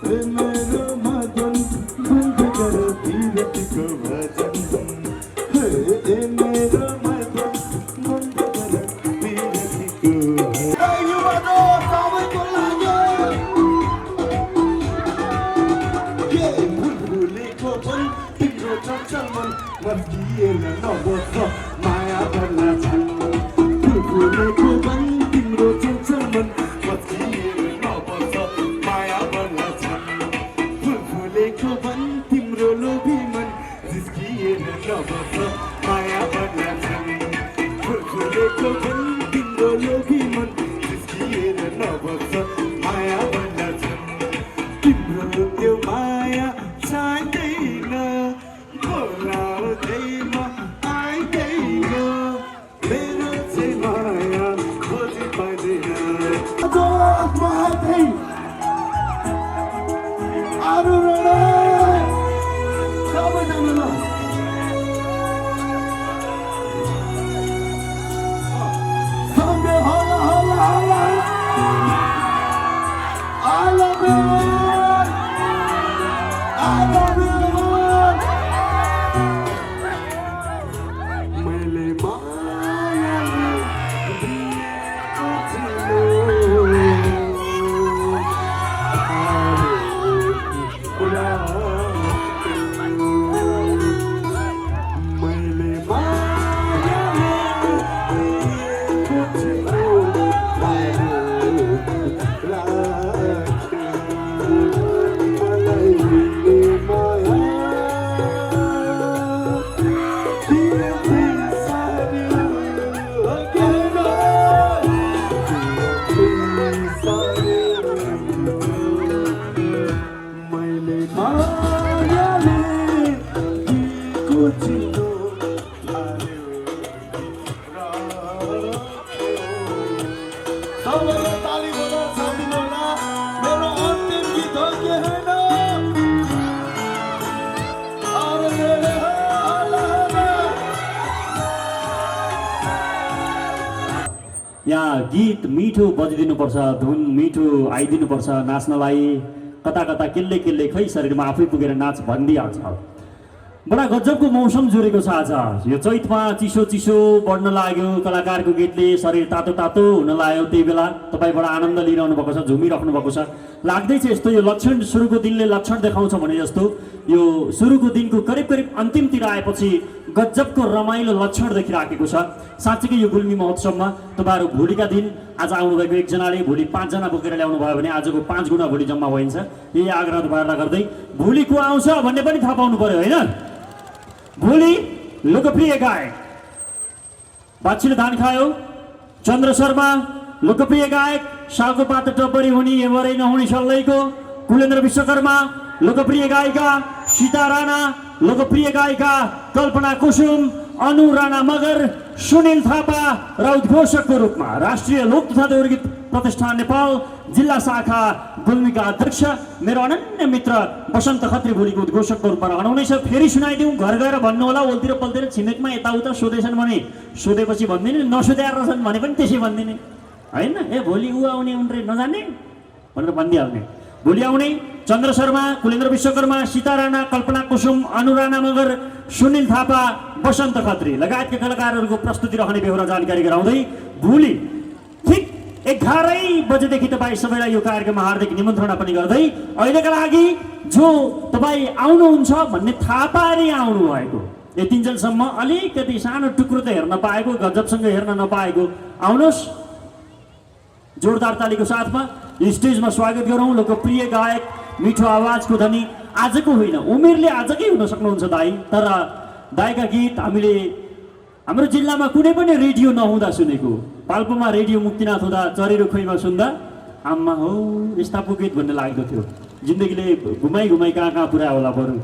ए मेरो मदन बन्द गर विरतीको भजन। ए मेरो मदन बन्द गर विरतीको भजन। युवा सबैको लाग्यो के बुलबुलेको पनि तिम्रो चञ्चल मन मस्किएर नबस्छ माया भर्ना छन्। बुलबुलेको पनि तिम्रो चञ्चल मन मस्किएर नबस्छ माया भर्ना छन्। बुलबुलेको पनि तिम्रो लोभी मन जिस्किएर नबस्छ माया भर्ना छन्। बुलबुलेको पनि तिम्रो लोभी मन जिस्किएर नबस्छ माया भर्ना छन्। तिम्रो त्यो माया चाहिँदैन, बोलाउँदैमा आइँदैन। अरू रणा सबैजना सँगै होला होला होला I love you I love you मैले मायाले दिएको तिम्रो मैले मायाले दिएको तिम्रो यहाँ गीत मिठो बजिदिनुपर्छ, धुन मिठो आइदिनुपर्छ, नाच्नलाई कता कता केल्ले केल्ले खै शरीरमा आफै पुगेर नाच भनिदिइहाल्छ। बडा गजबको मौसम जोडेको छ आज। यो चैतमा चिसो चिसो बढ्न लाग्यो, कलाकारको गीतले शरीर तातो तातो हुन लाग्यो। त्यही बेला तपाईँ बडा आनन्द लिइरहनु भएको छ, झुमिराख्नु भएको छ। लाग्दैछ यस्तो यो लक्षण सुरुको दिनले लक्षण देखाउँछ भने जस्तो यो सुरुको दिनको करिब करिब अन्तिमतिर आएपछि गजबको रमाइलो लक्षण देखिराखेको छ। साँच्चीकै यो गुल्मी महोत्सवमा तपाईँहरू भोलिका दिन आज आउनुभएको एकजनाले भोलि 5 जना बोकेर ल्याउनु भयो भने आजको 5 गुणा भोलि जम्मा भइन्छ। यही आग्रह तपाईँहरूलाई गर्दै भोलि को आउँछ भन्ने पनि थाहा पाउनु पर्यो होइन। भोलि लोकप्रिय गायक बाछीले धान खायो चन्द्र शर्मा, लोकप्रिय गायक सालको पात टपरी हुने एवरै नहुने सल्लैको कुलेन्द्र विश्वकर्मा, लोकप्रिय गायिका सीता राणा, लोकप्रिय गायिका कल्पना कुसुम, अनु राणा मगर, सुनिल थापा र उद्घोषकको रूपमा राष्ट्रिय लोक तथा गीत प्रतिष्ठान नेपाल जिल्ला शाखा गुल्मीका अध्यक्ष मेरो अनन्य मित्र बसन्त खत्री भोलिको उद्घोषकको रूपमा रहनुहुनेछ। फेरि सुनाइदिउँ, घर गएर भन्नु होला ओल्तिर पल्तिर छिमेकमा यताउता सोधेछन् भने सोधेपछि भन्दिने, नसोधेर रहेछन् भने पनि त्यसै भन्दिने होइन। ए भोलि ऊ आउने उनले नजाने भनेर भनिदिइहाल्ने। भोलि आउने चन्द्र शर्मा, कुलेन्द्र विश्वकर्मा, सीता राणा, कल्पना कुसुम, अनु राणा मगर, सुनिल थापा, बसन्त खत्री लगायतका कलाकारहरूको प्रस्तुति रहने बेहोरा जानकारी गराउँदै भोलि ठिक 11 बजेदेखि तपाईँ सबैलाई यो कार्यक्रममा हार्दिक निमन्त्रणा पनि गर्दै अहिलेका लागि जो तपाईँ आउनुहुन्छ भन्ने थाहा पाएर आउनु भएको यतिन्जेलसम्म अलिकति सानो टुक्रो त हेर्न पाएको, गजबसँग हेर्न नपाएको, आउनुहोस् जोरदार तालीको साथमा स्टेजमा स्वागत गरौँ। लोकप्रिय गायक, मिठो आवाजको धनी, आजको होइन उमेरले आजकै हुन सक्नुहुन्छ दाई, तर दाईका गीत हामीले हाम्रो जिल्लामा कुनै पनि रेडियो नहुँदा सुनेको। पाल्पोमा रेडियो मुक्तिनाथ हुँदा चरेरो खोइमा सुन्दा आम्मा हो यस्ता पो गीत भन्ने लाग्दो थियो। जिन्दगीले घुमाइ घुमाइ कहाँ कहाँ पुऱ्यायो होला बरु।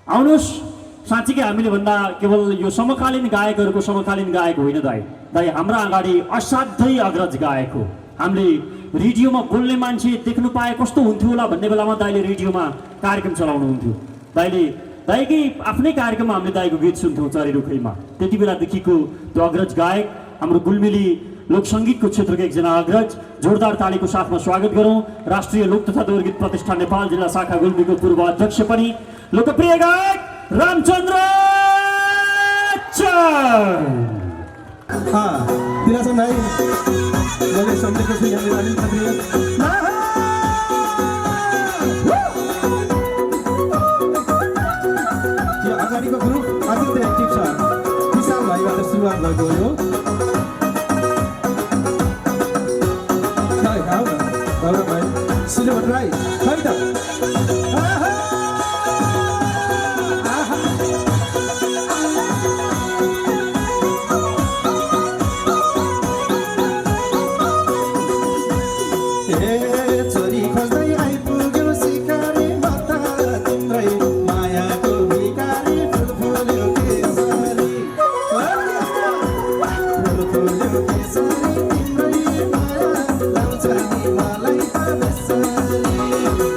आउनुहोस्, साँच्चीकै हामीले भन्दा केवल यो समकालीन गायकहरूको समकालीन गायक होइन दाई, दाई हाम्रा अगाडि असाध्यै अग्रज गायक हो। हामीले रेडियोमा बोल्ने मान्छे देख्नु पाए कस्तो हुन्थ्यो होला भन्ने बेलामा दाइले रेडियोमा कार्यक्रम चलाउनुहुन्थ्यो। दाइकै आफ्नै कार्यक्रममा हामीले दाइको गीत सुन्थ्यौँ चरेरुखैमा। त्यति बेलादेखिको त्यो अग्रज गायक हाम्रो गुल्मेली लोकसङ्गीतको क्षेत्रको एकजना अग्रज। जोरदार तालीको साथमा स्वागत गरौँ राष्ट्रिय लोक तथा गीत प्रतिष्ठान नेपाल जिल्ला शाखा गुल्मीको पूर्व अध्यक्ष पनि लोकप्रिय गायक रामचन्द्र दिलासन भाइ मैले सम्झेको छु यहाँनिर अलिकति यो अगाडिको ग्रुप अत्यन्तै एक्टिभ छ। विशाल भाइबाट सुरुवात भएको हो। गौरव भाइ सिल्भर राई खै त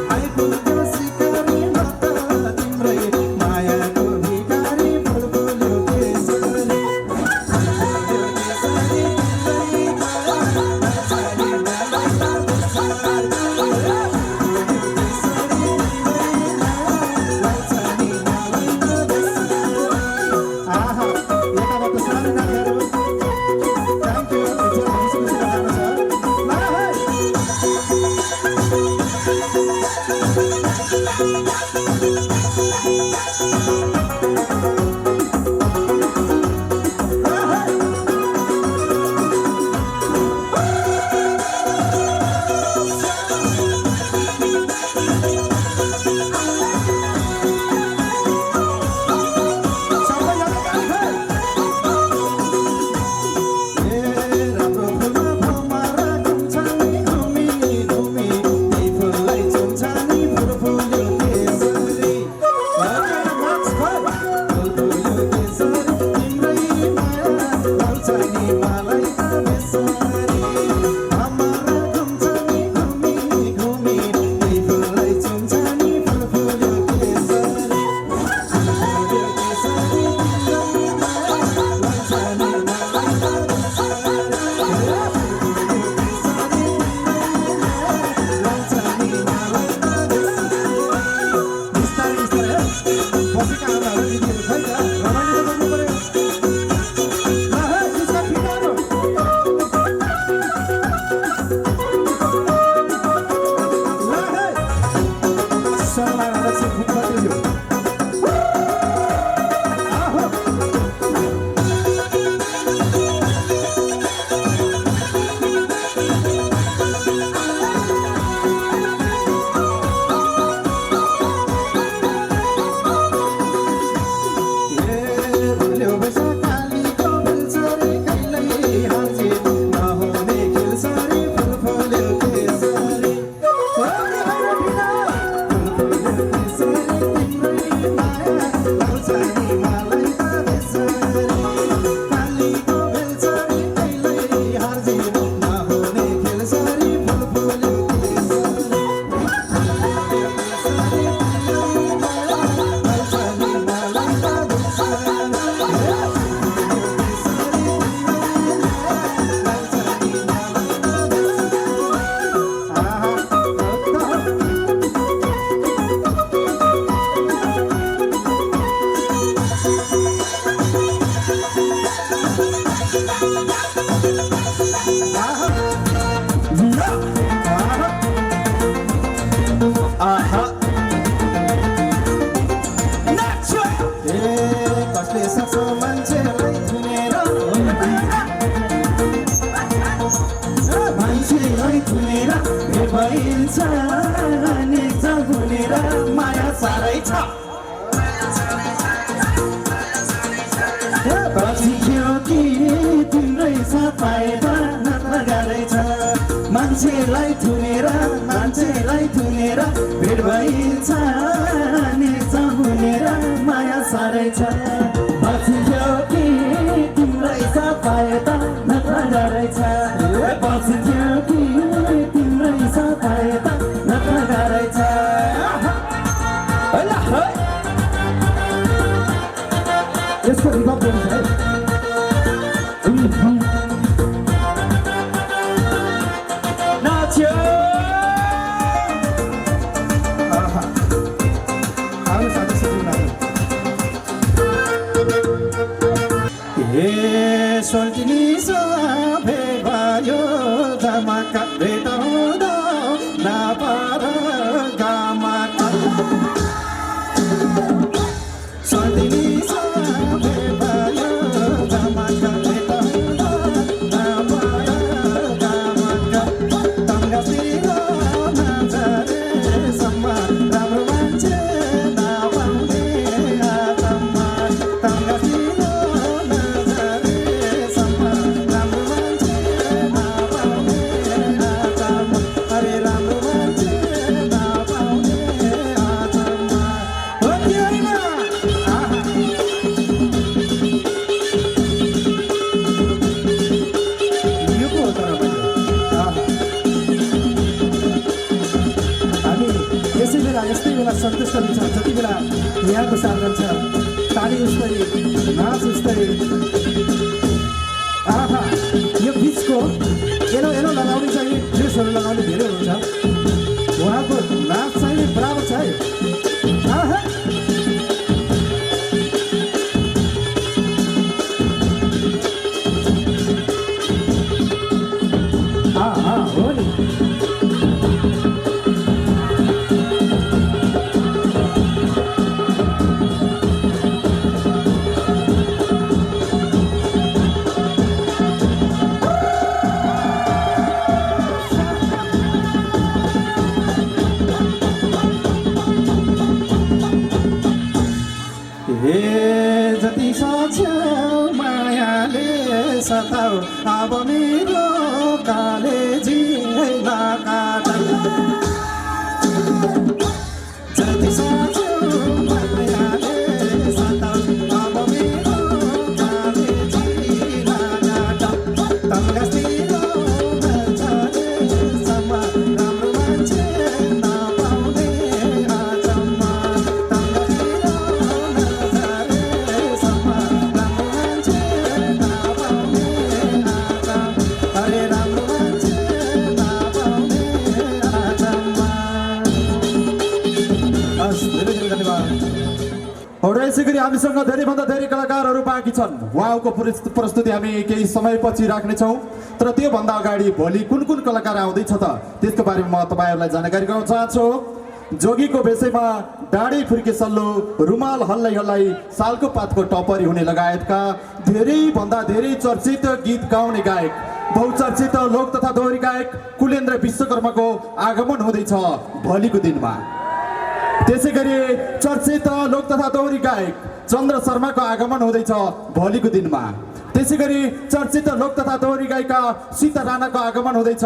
I माया साह्रै छ पछि कि तिम्रै साथ पाएता नत्र गाह्रै छ मान्छेलाई थुनेर भेट भइन्छ हुनेर माया साह्रै छ पछि कि तिम्रै साथ पाएता नत्र गाह्रै छ पछि कि तिम्रै साथ पाएता नत्र गाह्रै छ यसको रिभब दिन्छ है नाच्यो आउनु साथै सिक्नु ए सोल्टिनी सभे भयो धमाका भेटाउँदा नपार गामाका सोल्टिनी सभे भयो धमाका भेटाउँदा नपार गामाका तङ्गातिर नजाने सम्म राम्रो मान्छे नपाउने आत्मा तङ्गातिर नजाने सम्म राम्रो मान्छे नपाउने आत्मा अरे राम्रो मान्छे नपाउने आत्मा हो कि होइन यो पो हो तर हामी यसै बेला यस्तै बेला सन्तुष्ट हुन्छ जति बेला यहाँको साथ रहन्छ ताली उस्तै नाच उस्तै यो बिचको एलो लगाउने चाहिँ ड्रेसहरू लगाउने धेरै हुन्छ उहाँको नाच चाहिँ बराबर छ है हो नि जति सक्छौ मायाले सताउ अब मेरो कालेजी नकाटौ जति सक्छौ मायाले सताउ अब मेरो कालेजी नकाटौ तङ्गास्तिर भन्छरेसम्म राम्रो मान्छे नपाउने आजम्म तङ्गास्तिर नझरेसम्म राम्रो मान्छे नपाउने आजम्म अरे राम्रो मान्छे नपाउने आजम्म हस् धेरै धेरै धन्यवाद एउटा यसै गरी हामीसँग धेरैभन्दा धेरै कलाकारहरू बाँकी छन् उहाँको प्रस्तुति हामी केही समयपछि राख्नेछौँ तर त्योभन्दा अगाडि भोलि कुन कुन कलाकार आउँदैछ त त्यसको बारेमा म तपाईँहरूलाई जानकारी गराउन चाहन्छु जोगीको विषयमा डाँडी फुर्के सल्लो रुमाल हल्लाई हल्लाई सालको पातको टपरी हुने लगायतका धेरैभन्दा धेरै चर्चित गीत गाउने गायक बहुचर्चित लोक तथा दोहोरी गायक कुलेन्द्र विश्वकर्माको आगमन हुँदैछ भोलिको दिनमा त्यसै गरी चर्चित लोक तथा दोहोरी गायक चन्द्र शर्माको आगमन हुँदैछ भोलिको दिनमा त्यसै गरी चर्चित लोक तथा दोहोरी गायिका सीता राणाको आगमन हुँदैछ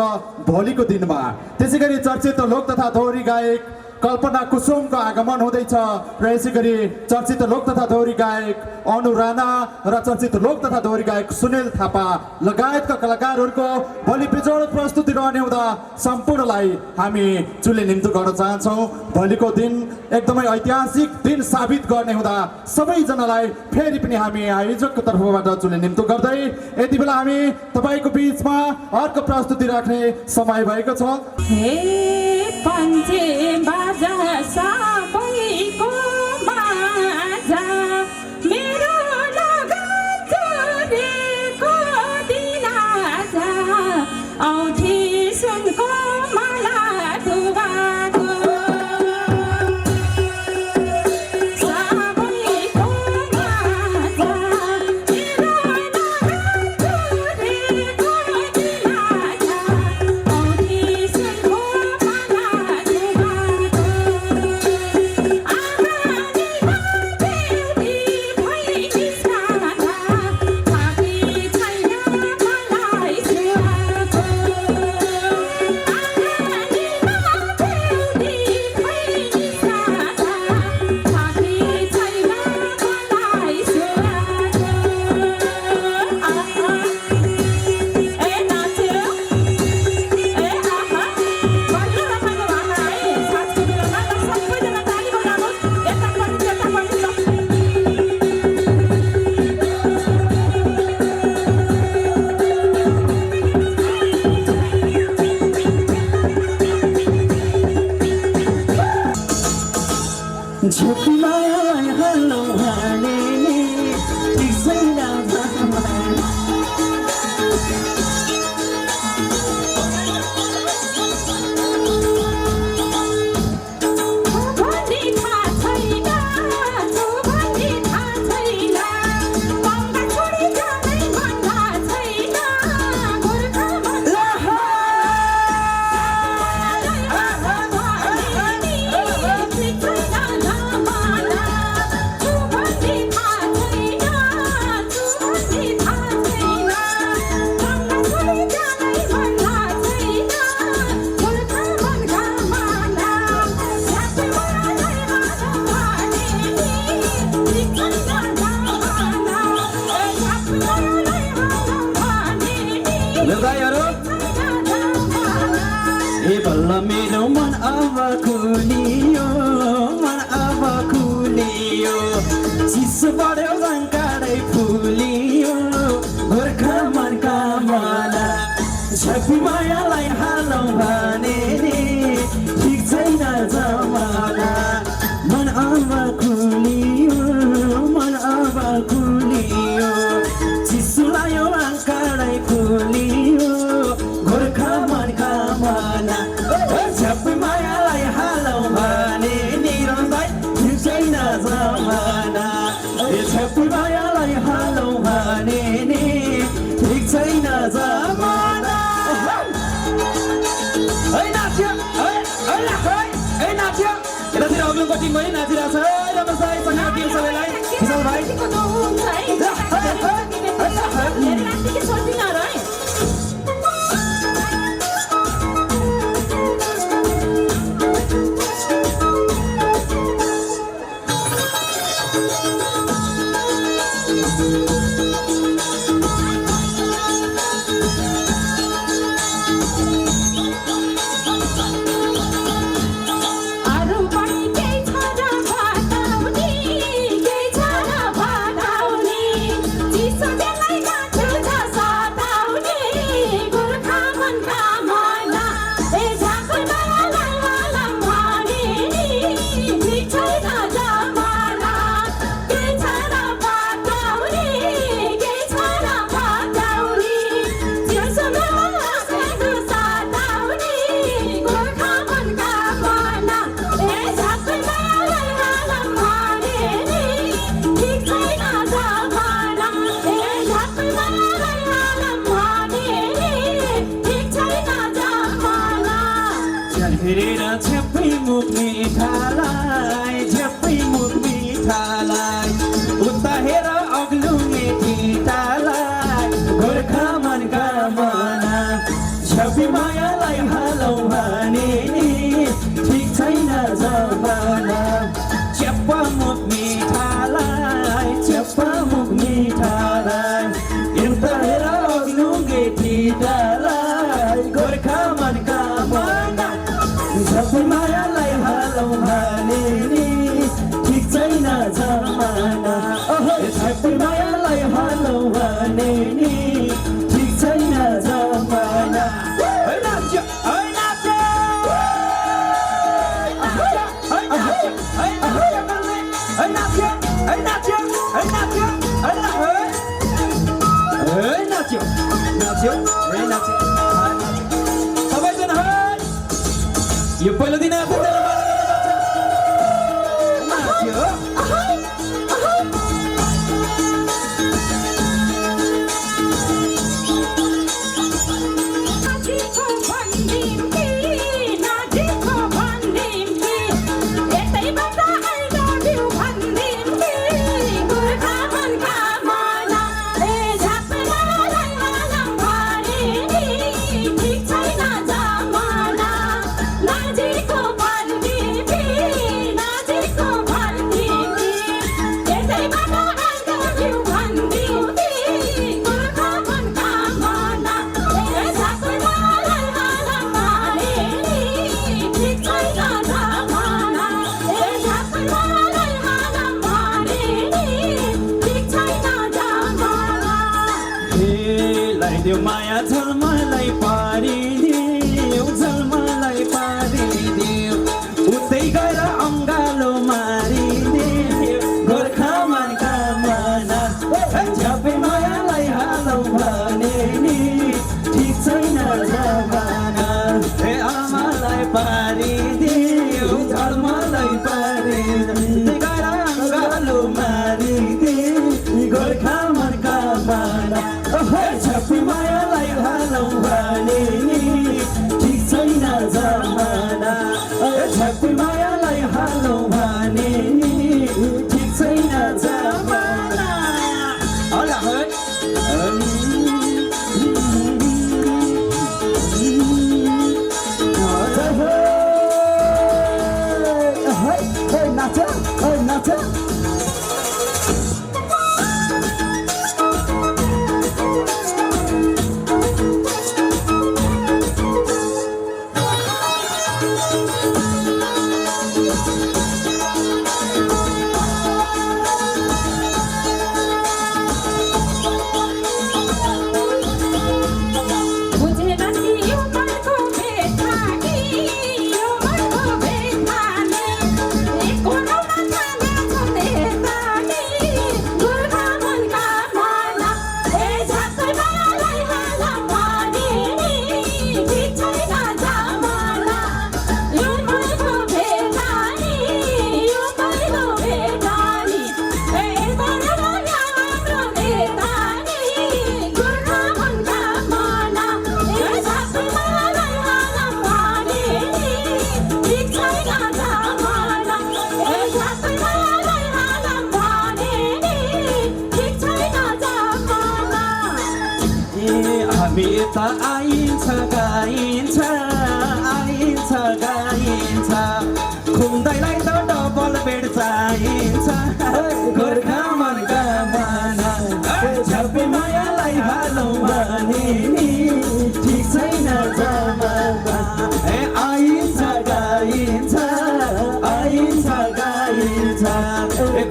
भोलिको दिनमा त्यसै गरी चर्चित लोक तथा दोहोरी गायक कल्पना कुसुमको आगमन हुँदैछ र यसै गरी चर्चित लोक तथा दोहोरी गायक अनु राणा र चर्चित लोक तथा दोहोरी गायक सुनिल थापा लगायतका कलाकारहरूको भोलि बेजोड प्रस्तुति रहने हुँदा सम्पूर्णलाई हामी चुले निम्तो गर्न चाहन्छौँ भोलिको दिन एकदमै ऐतिहासिक दिन साबित गर्ने हुँदा सबैजनालाई फेरि पनि हामी आयोजकको तर्फबाट चुले निम्तो गर्दै यति बेला हामी तपाईँको बिचमा अर्को प्रस्तुति राख्ने समय भएको छ पञ्चे बाजा सबैको बाजा मेरो लगन जोडेको दिन आजा औठी सुनको माला डुबाको सबैको बाजा मेरो लगन जोडेको दिन आजा औठी सुनको झुकमालाई हल्लो भने दिसैना भगवान बल्ल मेरो मन अब खुलियो चिसो बढ्यो रङ्काडै फुलियो गोर्खा मनका माला झपी मायालाई हालौँ भने ठिक छैन जमाना मन अब खुलियो चिसो लाग्यो रङ्काडै फुलियो गोर्खा मनका माला झपी मायालाई हालौँ भने निरन्दै ठिक छैन जमाना झपी मायालाई हालौँ भने ठिक छैन जमाना नाच्यो नाच्यो यतातिर अग्लोको टिम पनि नाचिरहेको छ नमस्ते टिम सबैलाई भाइ हेरेर झ्याप्पै मुख मिठालाई झ्याप्पै मुख मिठालाई उता हेर अग्लो मेटिटालाई गोर्खा मनका मना झ्याप्पी मायालाई हालौ भने नि ठिक छैन जमाना च्याप्पा मुख मिठालाई च्याप्पा मुख मिठालाई उता हेर अग्लो मेटिटालाई गोर्खा मनका मना झ्याप्पै मायालाई हालौ भने नि ठिक छैन जमाना झ्याप्पै मायालाई हालौ भने नि ठिक छैन जमाना सबैजना यो पहिलो दिन त्यो माया झलमलाई पारिदियो झलमलाई पारिदियो उतै गएर अङ्गालो मारिदियो गोर्खा मनका मना झ्याप्पै मायालाई हालौ भने नि ठिक छैन जमाना हे आमालाई पारिदियो झलमलाई पारिदियो गएर अङ्गालो मारिदियो गोर्खा मनका मना झ्याप्पै मायालाई हालौ भने नि ठिक छैन जमाना झ्याप्पै मायालाई हालौ भने नि ठिक छैन जमाना नाच नाच हामी त आइन्छ गाइन्छ खुम्दैलाई त डबल बेड चाहिन्छ गोर्खा मनका माना छपी मायालाई हालौँ भने नि ठिक छैन जमाना आइन्छ गाइन्छ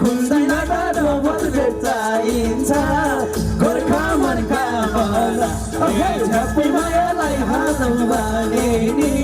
खुम्दैलाई त डबल बेड चाहिन्छ गोर्खा मनका माना छपी मायालाई हालौँ भने नि